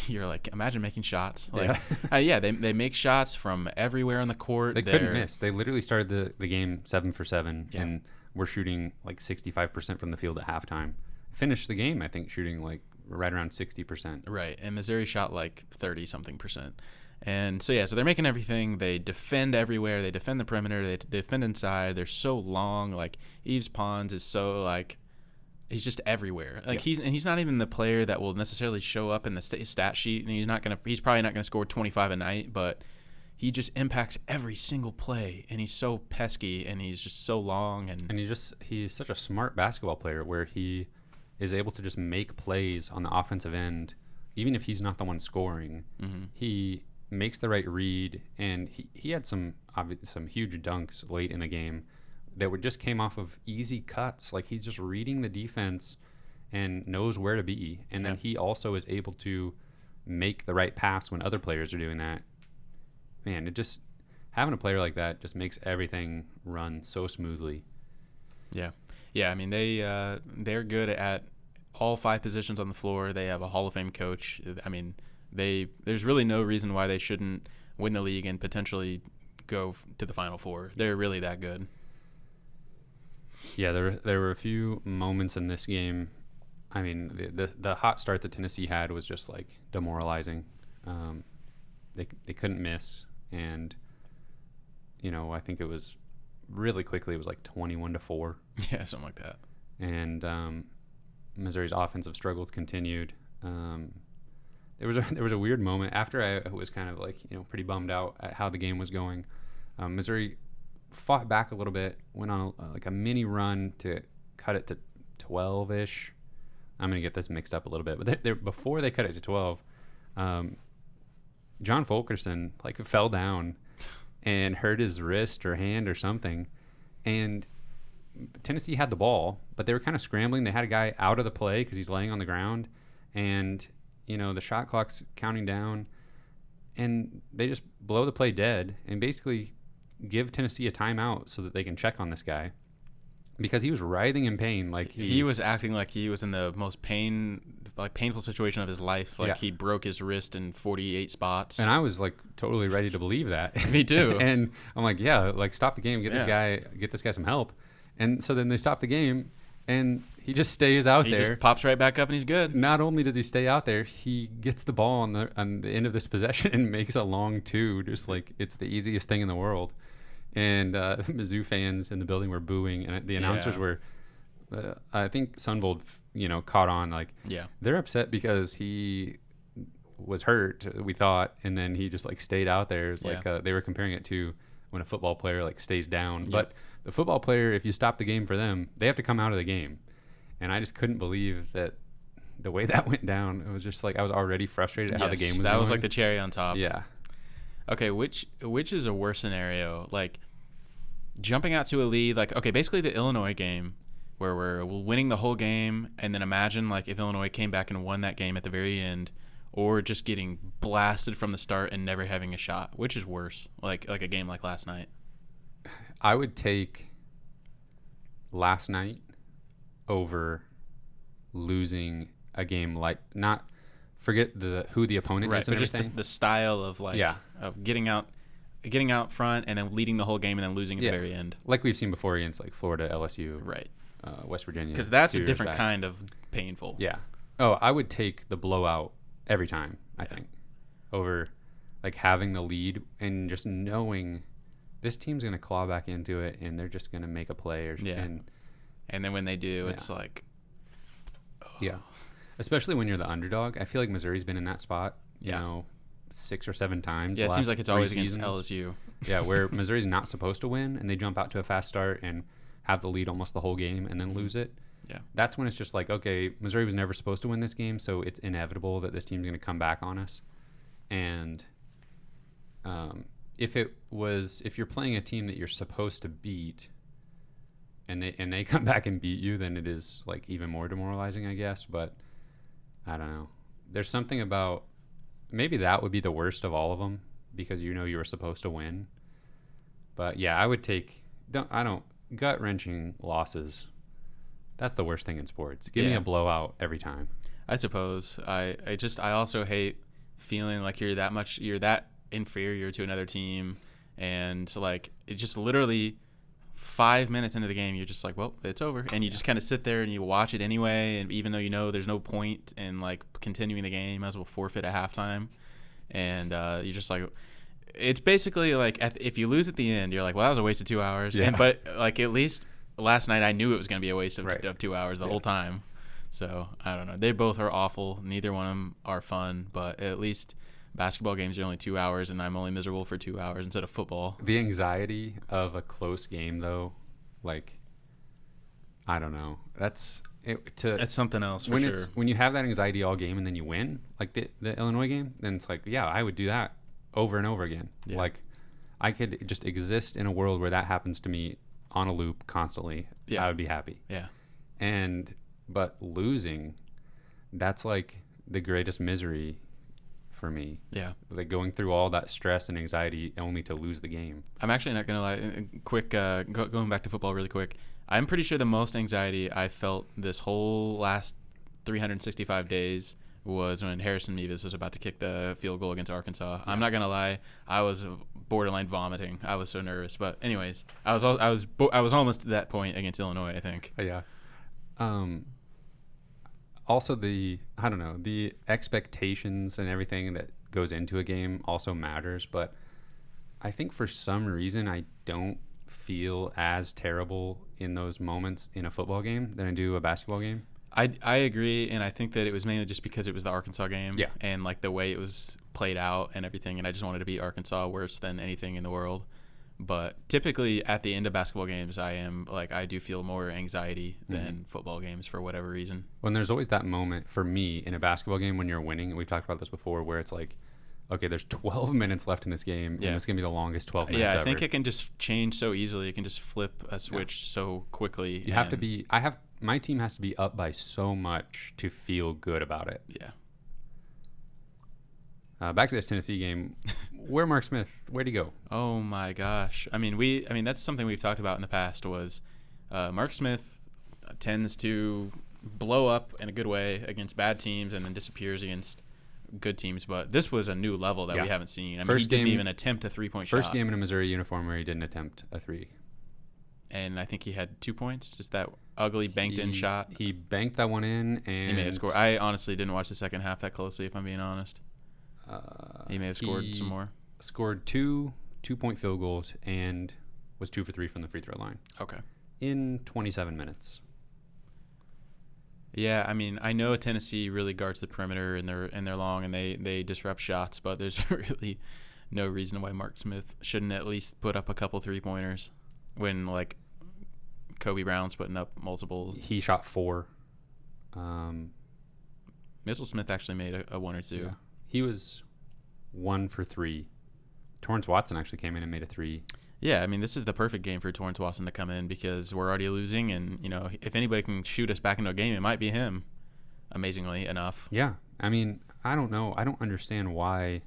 you're like, imagine making shots. Like, they make shots from everywhere on the court. They couldn't miss. They literally started the game 7 for 7, and we're shooting like 65% from the field at halftime. Finished the game, I think, shooting like right around 60%. Right, and Missouri shot like 30-something%. And so they're making everything. They defend everywhere. They defend the perimeter. They defend inside. They're so long. Like Yves Pons is so like he's just everywhere. Like he's not even the player that will necessarily show up in the stat sheet, and he's probably not gonna score 25 a night, but he just impacts every single play, and he's so pesky, and he's just so long, and he's such a smart basketball player where he is able to just make plays on the offensive end, even if he's not the one scoring. Mm-hmm. He makes the right read, and he had some huge dunks late in the game that just came off of easy cuts. Like he's just reading the defense and knows where to be, and then he also is able to make the right pass when other players are doing that. Man, having a player like that just makes everything run so smoothly. Yeah. I mean, they're good at all 5 positions on the floor. They have a Hall of Fame coach. I mean, there's really no reason why they shouldn't win the league and potentially go to the Final Four. They're really that good. Yeah, there were a few moments in this game. I mean, the hot start that Tennessee had was just like demoralizing. They couldn't miss. And, I think it was really quickly, it was like 21-4. Yeah, something like that. And Missouri's offensive struggles continued. There was a weird moment after I was kind of like, pretty bummed out at how the game was going. Missouri fought back a little bit, went on a mini run to cut it to 12-ish. I'm going to get this mixed up a little bit. But before they cut it to 12, John Fulkerson fell down and hurt his wrist or hand or something, and Tennessee had the ball, but they were kind of scrambling. They had a guy out of the play because he's laying on the ground, and the shot clock's counting down, and they just blow the play dead and basically give Tennessee a timeout so that they can check on this guy because he was writhing in pain. Like he was acting like he was in the most painful situation of his life. He broke his wrist in 48 spots. And I was totally ready to believe that. Me too. And I'm like, stop the game, get this guy some help. And so then they stop the game, and he just stays out there. He just pops right back up, and he's good. Not only does he stay out there, he gets the ball on the end of this possession and makes a long 2, just like it's the easiest thing in the world. And Mizzou fans in the building were booing, and the announcers were, I think Sunvold, caught on. They're upset because he was hurt, we thought, and then he just stayed out there. It's they were comparing it to when a football player stays down. Yep. But the football player, if you stop the game for them, they have to come out of the game. And I just couldn't believe that the way that went down. It was just I was already frustrated at how the game was going. That was the cherry on top. Yeah. Okay, which is a worse scenario? Jumping out to a lead, basically the Illinois game where we're winning the whole game, and then imagine if Illinois came back and won that game at the very end, or just getting blasted from the start and never having a shot. Which is worse? Like a game like last night. I would take last night over losing a game not forget who the opponent is and but everything. Just the style of of getting out front and then leading the whole game and then losing at the very end. Like we've seen before against Florida, LSU, right, West Virginia. Because that's a different kind of painful. Yeah. Oh, I would take the blowout every time, I think, over having the lead and just knowing this team's going to claw back into it and they're just going to make a play. And And then when they do, Yeah. it's like, Yeah. Especially when you're the underdog. I feel like Missouri's been in that spot, you Yeah. know, 6 or 7 times. yeah, the it seems last like it's 3 always seasons. against LSU. Yeah, where Missouri's not supposed to win, and they jump out to a fast start and have the lead almost the whole game and then lose it. Yeah. That's when it's just like, okay, Missouri was never supposed to win this game, so it's inevitable that this team's going to come back on us. And if you're playing a team that you're supposed to beat, and they come back and beat you, then it is like even more demoralizing, I guess. But I don't know. There's something about maybe that would be the worst of all of them because you know you were supposed to win. But yeah, I would take gut wrenching losses. That's the worst thing in sports. Give me Yeah. a blowout every time. I suppose. I also hate feeling like you're that inferior to another team, and like it just literally 5 minutes into the game, you're just like, well, it's over, and you just kind of sit there and you watch it anyway, and even though you know there's no point in like continuing the game, you might as well forfeit at halftime, and you're just like, it's basically like if you lose at the end, you're like, well, that was a waste of 2 hours, Yeah. but like at least last night I knew it was going to be a waste of, Right. of 2 hours the Yeah. whole time. So I don't know. They both are awful. Neither one of them are fun, but at least basketball games are only 2 hours, and I'm only miserable for 2 hours instead of football. The anxiety of a close game, though, like, I don't know. That's something else for when sure. when you have that anxiety all game and then you win, like the Illinois game, then it's like, yeah, I would do that over and over again. Yeah. Like, I could just exist in a world where that happens to me on a loop constantly. Yeah. I would be happy. Yeah. But losing, that's like the greatest misery for me. Yeah. Like going through all that stress and anxiety only to lose the game. I'm actually not going to lie. Quick, going back to football really quick. I'm pretty sure the most anxiety I felt this whole last 365 days was when Harrison Mevis was about to kick the field goal against Arkansas. I'm not going to lie. I was borderline vomiting. I was so nervous. But anyways, I was almost to that point against Illinois, I think. Yeah. Also, the expectations and everything that goes into a game also matters. But I think for some reason I don't feel as terrible in those moments in a football game than I do a basketball game. I agree, and I think that it was mainly just because it was the Arkansas game, Yeah. and like the way it was played out and everything, and I just wanted to beat Arkansas worse than anything in the world. But typically at the end of basketball games, I do feel more anxiety than football games for whatever reason. When there's always that moment for me in a basketball game when you're winning, and we've talked about this before, where it's like, okay, there's 12 minutes left in this game, Yeah. and it's gonna be the longest 12 minutes Yeah, I ever. think it can just change so easily. It can just flip a switch so quickly. You have to be. My team has to be up by so much to feel good about it. Yeah. Back to this Tennessee game. Where'd he go? Oh my gosh. I mean, that's something we've talked about in the past was Mark Smith tends to blow up in a good way against bad teams and then disappears against good teams. But this was a new level that we haven't seen. I mean, he didn't even attempt a 3-point shot. First game in a Missouri uniform where he didn't attempt a 3. And I think he had 2 points, just that ugly banked-in shot. He banked that one in, and He may have scored. I honestly didn't watch the second half that closely, if I'm being honest. He may have scored some more. Scored 2-point field goals and was 2 for 3 from the free throw line Okay. in 27 minutes. Yeah, I mean, I know Tennessee really guards the perimeter and they're long and they disrupt shots, but there's really no reason why Mark Smith shouldn't at least put up a couple 3-pointers when like Kobe Brown's putting up multiples. He shot 4. Mitchell Smith actually made a 1 or 2. Yeah. He was 1 for 3. Torrance Watson actually came in and made a 3. Yeah, I mean, this is the perfect game for Torrance Watson to come in because we're already losing, and you know, if anybody can shoot us back into a game, it might be him. Amazingly enough. Yeah, I mean, I don't know. I don't understand why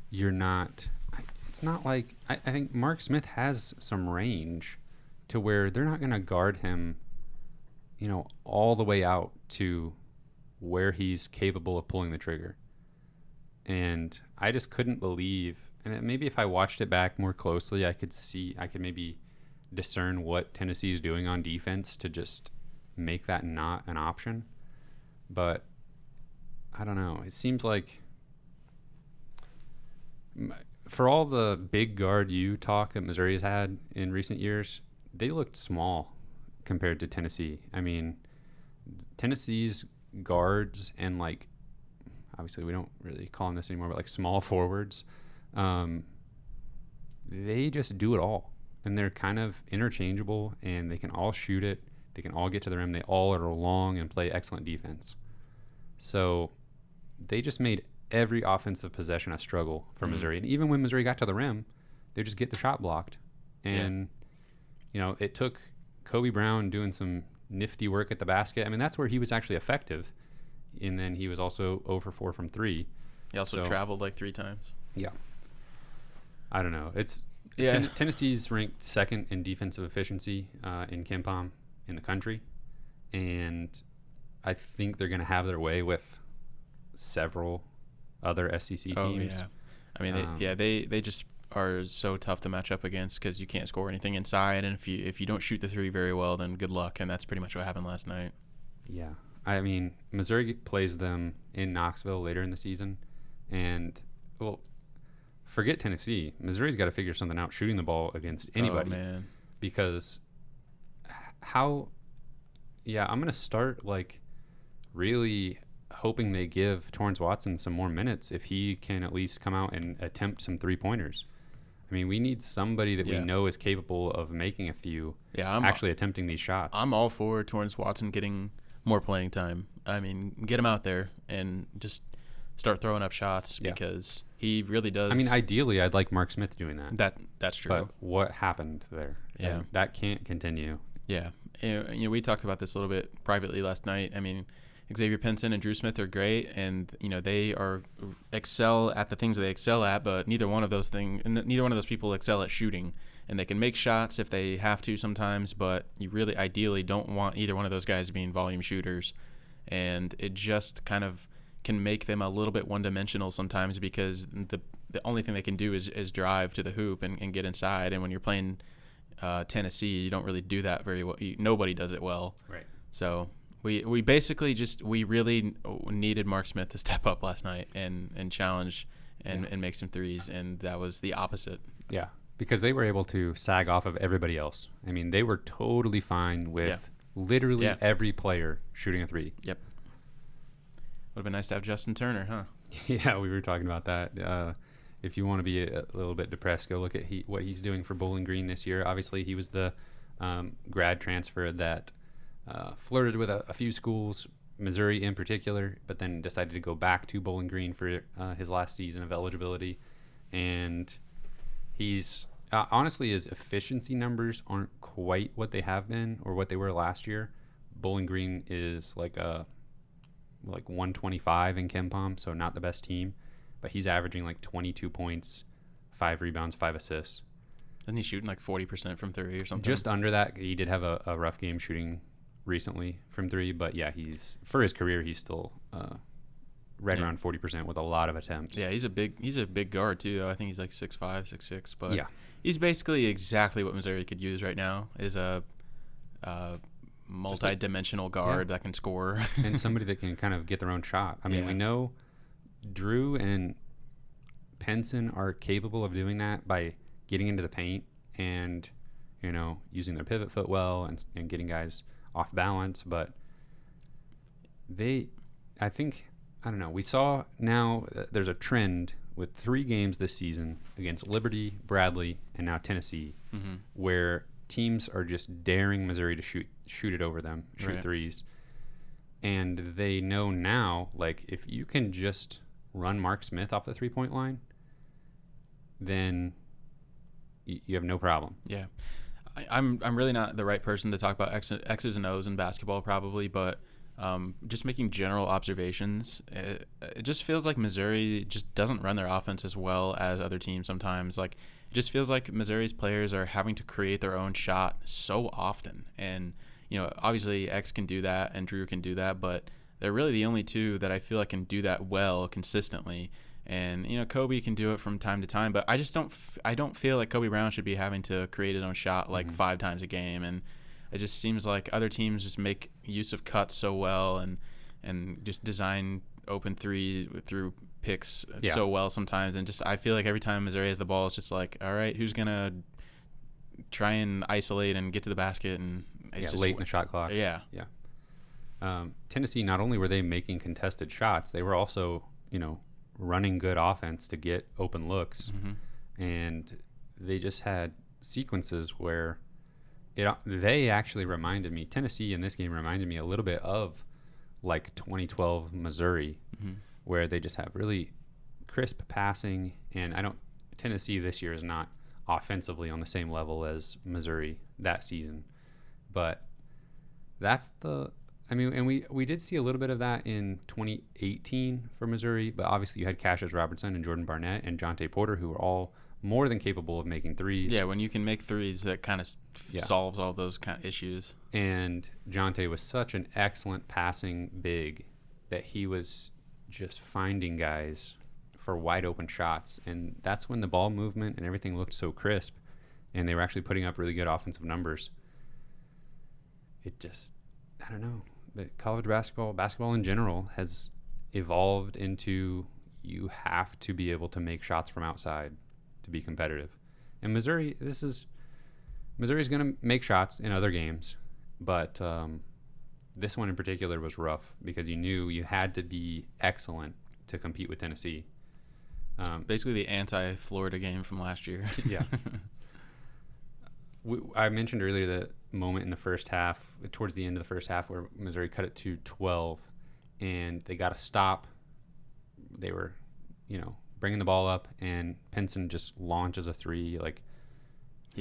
you're not. It's not like I think Mark Smith has some range to where they're not going to guard him, you know, all the way out to where he's capable of pulling the trigger. And I just couldn't believe. And maybe if I watched it back more closely, I could maybe discern what Tennessee is doing on defense to just make that not an option. But I don't know. It seems like for all the big guard U talk that Missouri has had in recent years, they looked small compared to Tennessee. I mean, Tennessee's guards and, like, obviously we don't really call them this anymore, but like small forwards, they just do it all. And they're kind of interchangeable, and they can all shoot it. They can all get to the rim. They all are long and play excellent defense. So they just made every offensive possession a struggle for Missouri. And even when Missouri got to the rim, they just get the shot blocked. And, you know, it took Kobe Brown doing some nifty work at the basket. I mean, that's where he was actually effective. And then he was also 0 for 4 from 3. He also traveled like 3 times. Yeah. I don't know. It's Tennessee's ranked second in defensive efficiency in KenPom in the country. And I think they're going to have their way with several other SEC teams. Oh, yeah. I mean, they just are so tough to match up against because you can't score anything inside. And if you don't shoot the 3 very well, then good luck. And that's pretty much what happened last night. Yeah. I mean, Missouri plays them in Knoxville later in the season. And, well, forget Tennessee. Missouri's got to figure something out shooting the ball against anybody. Oh, man. Because I'm going to start, like, really hoping they give Torrance Watson some more minutes if he can at least come out and attempt some 3-pointers. I mean, we need somebody that we know is capable of making a few, actually attempting these shots. I'm all for Torrance Watson getting more playing time. I mean, get him out there and just start throwing up shots because he really does. I mean, ideally, I'd like Mark Smith doing that. That's true. But what happened there? Yeah. And that can't continue. Yeah. You know, we talked about this a little bit privately last night. I mean, Xavier Pinson and Drew Smith are great, and you know they excel at the things that they excel at. But neither one of those people excel at shooting, and they can make shots if they have to sometimes. But you really ideally don't want either one of those guys being volume shooters, and it just kind of can make them a little bit one-dimensional sometimes because the only thing they can do is drive to the hoop and get inside. And when you're playing Tennessee, you don't really do that very well. Nobody does it well. Right. So. We basically we really needed Mark Smith to step up last night and challenge and make some threes, and that was the opposite. Yeah, because they were able to sag off of everybody else. I mean, they were totally fine with literally every player shooting a 3. Yep. Would have been nice to have Justin Turner, huh? Yeah, we were talking about that. If you want to be a little bit depressed, go look at what he's doing for Bowling Green this year. Obviously, he was the grad transfer that flirted with a few schools, Missouri in particular, but then decided to go back to Bowling Green for his last season of eligibility. And he's honestly, his efficiency numbers aren't quite what they have been or what they were last year. Bowling Green is like 125 in KenPom, so not the best team, but he's averaging like 22 points, 5 rebounds, 5 assists. Isn't he shooting like 40% from 3 or something? Just under that. He did have a rough game shooting recently from 3, but yeah, he's for his career he's still around 40% with a lot of attempts. Yeah, he's a big guard too, though. I think he's like 6'5", 6'6", but he's basically exactly what Missouri could use right now is a multi-dimensional guard that can score and somebody that can kind of get their own shot. I mean, we know Drew and Penson are capable of doing that by getting into the paint and, you know, using their pivot foot well and getting guys off balance, but I don't know, we saw now there's a trend with 3 games this season against Liberty, Bradley, and now Tennessee, where teams are just daring Missouri to shoot it over them, shoot threes. And they know now, like, if you can just run Mark Smith off the 3-point line, then you have no problem. Yeah. I'm really not the right person to talk about X's and O's in basketball probably, but just making general observations, it just feels like Missouri just doesn't run their offense as well as other teams sometimes. Like, it just feels like Missouri's players are having to create their own shot so often. And, you know, obviously X can do that and Drew can do that, but they're really the only two that I feel like can do that well consistently. And, you know, Kobe can do it from time to time, but I just don't feel like Kobe Brown should be having to create his own shot like 5 times a game. And it just seems like other teams just make use of cuts so well and just design open 3 through picks so well sometimes. And just I feel like every time Missouri has the ball, it's just like, all right, who's going to try and isolate and get to the basket and late in the shot clock. Yeah. Tennessee, not only were they making contested shots, they were also, running good offense to get open looks. Mm-hmm. And they just had sequences where they actually reminded me, Tennessee in this game reminded me a little bit of like 2012 Missouri, Mm-hmm. where they just have really crisp passing. And Tennessee this year is not offensively on the same level as Missouri that season. But and we did see a little bit of that in 2018 for Missouri, but obviously you had Cassius Robertson and Jordan Barnett and Jonte Porter, who were all more than capable of making threes. Yeah, when you can make threes, that kind of solves all those kind of issues. And Jonte was such an excellent passing big that he was just finding guys for wide open shots. And that's when the ball movement and everything looked so crisp, and they were actually putting up really good offensive numbers. It just, I don't know. The college basketball in general has evolved into you have to be able to make shots from outside to be competitive. And Missouri's going to make shots in other games, but this one in particular was rough because you knew you had to be excellent to compete with Tennessee. Basically the anti-Florida game from last year. Yeah. I mentioned earlier the moment in the first half, towards the end of the first half, where Missouri cut it to 12, and they got a stop. They were, bringing the ball up, and Pinson just launches a three, like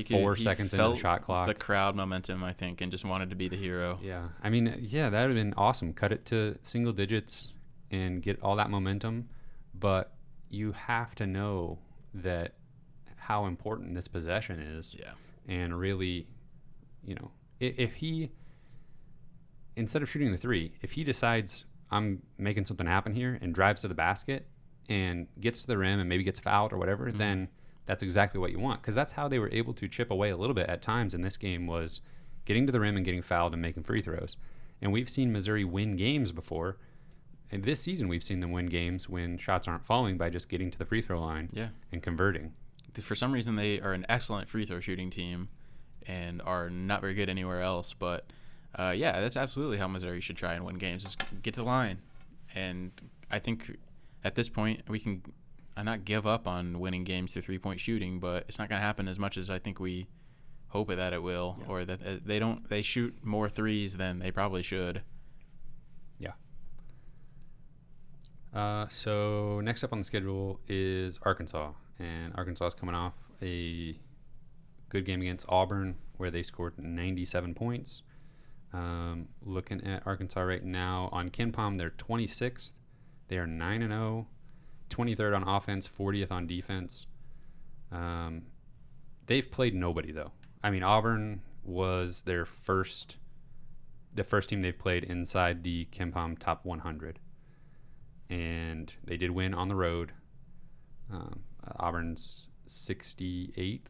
4 seconds into the shot clock. The crowd momentum, I think, and just wanted to be the hero. Yeah. I mean, that would have been awesome. Cut it to single digits and get all that momentum, but you have to know that how important this possession is. Yeah. And really, if he, instead of shooting the three, if he decides I'm making something happen here and drives to the basket and gets to the rim and maybe gets fouled or whatever, Mm-hmm. then that's exactly what you want. Because that's how they were able to chip away a little bit at times in this game, was getting to the rim and getting fouled and making free throws. And we've seen Missouri win games before. And this season we've seen them win games when shots aren't falling by just getting to the free throw line and converting. For some reason, they are an excellent free throw shooting team and are not very good anywhere else. But, that's absolutely how Missouri should try and win games, is get to the line. And I think at this point we can not give up on winning games through three-point shooting, but it's not going to happen as much as I think we hope that it will, or that they shoot more threes than they probably should. Yeah. So next up on the schedule is Arkansas. And Arkansas is coming off a good game against Auburn where they scored 97 points. Looking at Arkansas right now, on KenPom, they're 26th. They are 9-0, 23rd on offense, 40th on defense. They've played nobody, though. I mean, Auburn was the first team they've played inside the KenPom top 100. And they did win on the road. Auburn's 68th.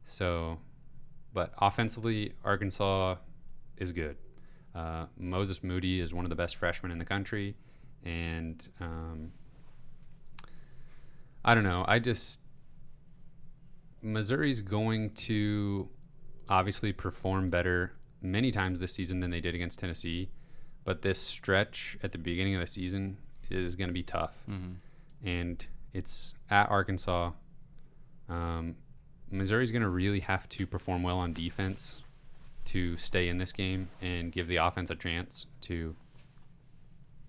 So, but offensively, Arkansas is good. Moses Moody is one of the best freshmen in the country. And I don't know. Missouri's going to obviously perform better many times this season than they did against Tennessee. But this stretch at the beginning of the season is going to be tough. Mm-hmm. And it's at Arkansas. Missouri's going to really have to perform well on defense to stay in this game and give the offense a chance to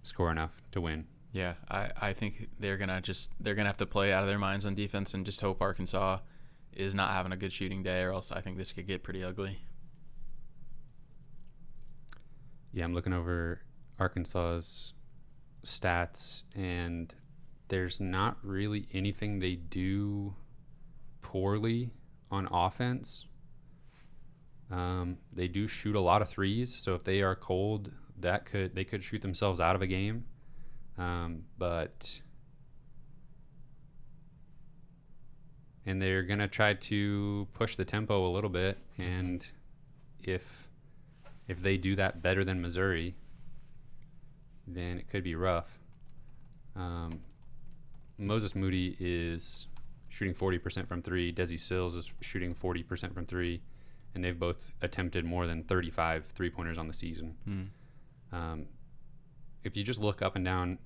score enough to win. Yeah, I think they're gonna have to play out of their minds on defense and just hope Arkansas is not having a good shooting day, or else I think this could get pretty ugly. Yeah, I'm looking over Arkansas's stats, and there's not really anything they do poorly on offense. They do shoot a lot of threes, so if they are cold, they could shoot themselves out of a game. And they're gonna try to push the tempo a little bit, and if they do that better than Missouri, then it could be rough. Moses Moody is shooting 40% from three. Desi Sills is shooting 40% from three. and they've both attempted more than 35 three-pointers on the season. If you just look up and down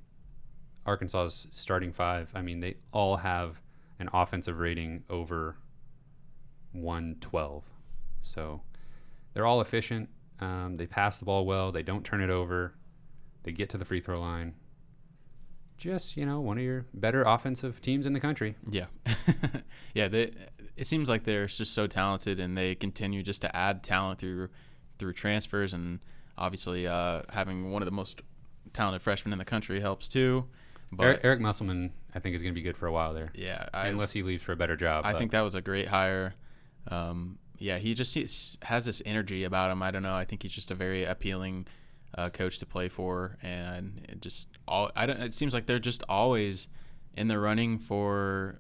Arkansas's starting five, I mean, they all have an offensive rating over 112. So they're all efficient. They pass the ball well. They don't turn it over. They get to the free throw line. Just, one of your better offensive teams in the country. Yeah. Yeah, it seems like they're just so talented, and they continue just to add talent through transfers, and obviously having one of the most talented freshmen in the country helps too. But Eric Musselman, I think, is going to be good for a while there. Yeah. Unless he leaves for a better job. I think that was a great hire. Yeah, he has this energy about him. I don't know. I think he's just a very appealing coach to play for, and it seems like they're just always in the running for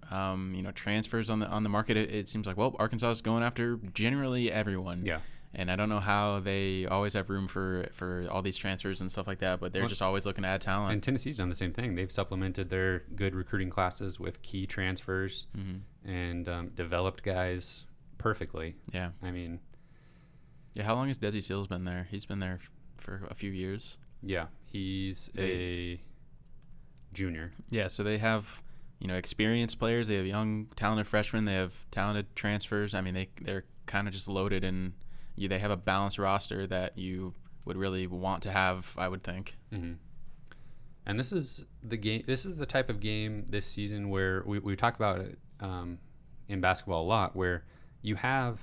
transfers on the market. It seems like, well, Arkansas is going after generally everyone. Yeah. And I don't know how they always have room for all these transfers and stuff like that, but they're just always looking to add talent. And Tennessee's done the same thing. They've supplemented their good recruiting classes with key transfers and developed guys perfectly. Yeah. I mean, yeah. How long has Desi Seals been there? He's been there for a few years. Yeah, he's a junior. Yeah, so they have experienced players. They have young, talented freshmen. They have talented transfers. I mean, they're kind of just loaded, and they have a balanced roster that you would really want to have, I would think. Mm-hmm. And this is the game. This is the type of game this season where we talk about it in basketball a lot, where you have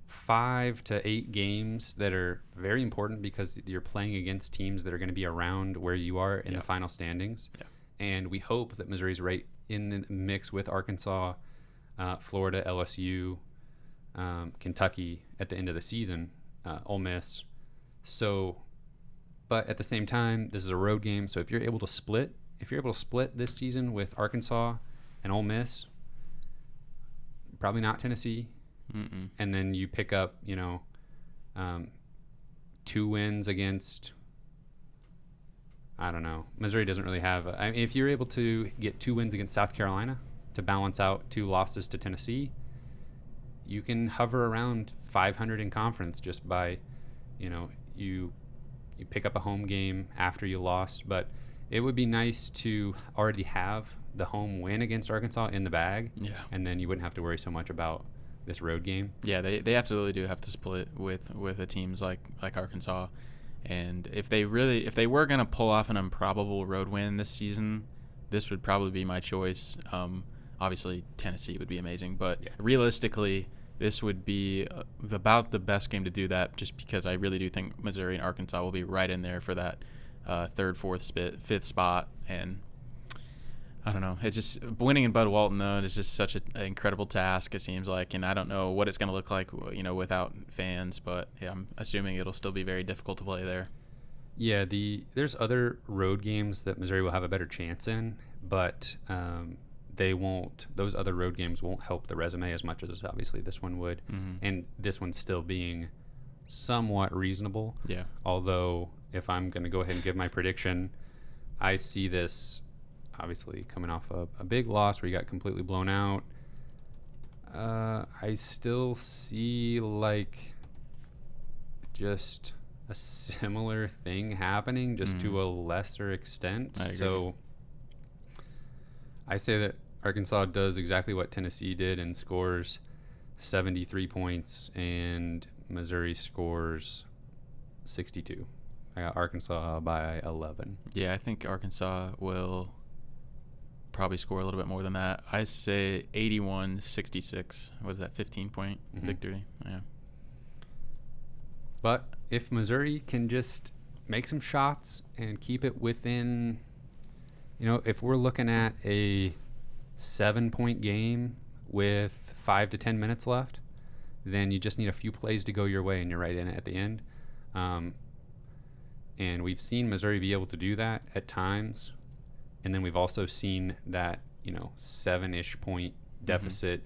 5 to 8 games that are very important because you're playing against teams that are going to be around where you are in the final standings. Yeah. And we hope that Missouri's right in the mix with Arkansas, Florida, LSU, Kentucky at the end of the season, Ole Miss. So, but at the same time, this is a road game. So if you're able to split this season with Arkansas and Ole Miss, probably not Tennessee. Mm-mm. And then you pick up, 2 wins against, I don't know. Missouri doesn't really have. If you're able to get 2 wins against South Carolina to balance out 2 losses to Tennessee, you can hover around 500 in conference just by, you pick up a home game after you lost. But it would be nice to already have the home win against Arkansas in the bag. Yeah. And then you wouldn't have to worry so much about this road game. Yeah, they absolutely do have to split with the teams like Arkansas. And if they were going to pull off an improbable road win this season, this would probably be my choice. Obviously, Tennessee would be amazing, but realistically, this would be about the best game to do that, just because I really do think Missouri and Arkansas will be right in there for that 3rd, 4th, 5th spot. And I don't know. It's just winning in Bud Walton, though. It's just such an incredible task, it seems like, and I don't know what it's going to look like, without fans. But yeah, I'm assuming it'll still be very difficult to play there. Yeah, there's other road games that Missouri will have a better chance in, but they won't. Those other road games won't help the resume as much as obviously this one would, and this one still being somewhat reasonable. Yeah. Although, if I'm going to go ahead and give my prediction, I see this. Obviously, coming off a big loss where you got completely blown out, I still see just a similar thing happening, just to a lesser extent. So I say that Arkansas does exactly what Tennessee did and scores 73 points, and Missouri scores 62. I got Arkansas by 11. Yeah, I think Arkansas will probably score a little bit more than that. I say 81-66. What is that, 15-point victory? Yeah. But if Missouri can just make some shots and keep it within, if we're looking at a 7-point game with 5 to 10 minutes left, then you just need a few plays to go your way and you're right in it at the end. And we've seen Missouri be able to do that at times. And then we've also seen that, 7-ish point deficit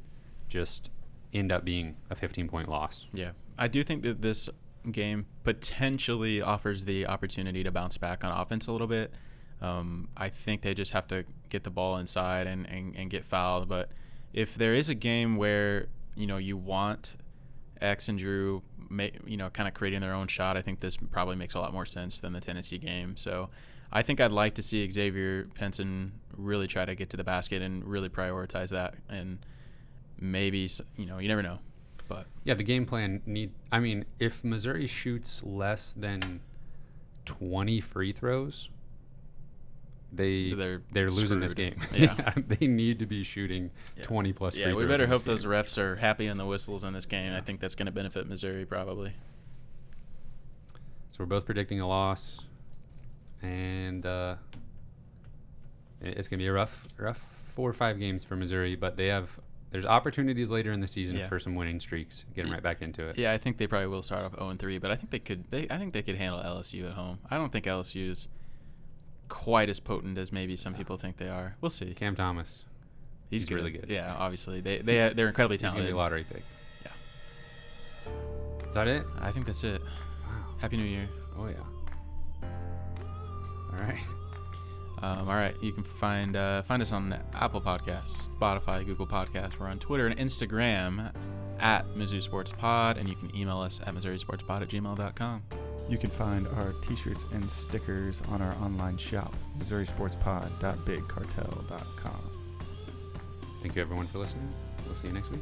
just end up being a 15-point loss. Yeah. I do think that this game potentially offers the opportunity to bounce back on offense a little bit. I think they just have to get the ball inside and get fouled. But if there is a game where, you want X and Drew, kind of creating their own shot, I think this probably makes a lot more sense than the Tennessee game. So I think I'd like to see Xavier Penson really try to get to the basket and really prioritize that. And maybe, you never know. But yeah, the game plan if Missouri shoots less than 20 free throws, they're losing this game. Yeah. They need to be shooting 20 plus free throws. Yeah, we better hope those refs are happy on the whistles in this game. Yeah. I think that's going to benefit Missouri probably. So we're both predicting a loss, and it's going to be a rough 4 or 5 games for Missouri, but there's opportunities later in the season for some winning streaks, getting right back into it. Yeah, I think they probably will start off 0-3, but I think they could handle LSU at home. I don't think LSU is quite as potent as maybe some people think they are. We'll see. Cam Thomas, he's really good. Yeah, obviously they're incredibly talented. He's gonna be a lottery pick. Yeah. Is that it? I think that's it. Wow. Happy New Year. Oh yeah. All right. All right. You can find us on Apple Podcasts, Spotify, Google Podcasts. We're on Twitter and Instagram at Mizzou Sports Pod, and you can email us at MissouriSportsPod@gmail.com. You can find our t-shirts and stickers on our online shop, MissouriSportsPod.BigCartel.com. Thank you everyone for listening. We'll see you next week.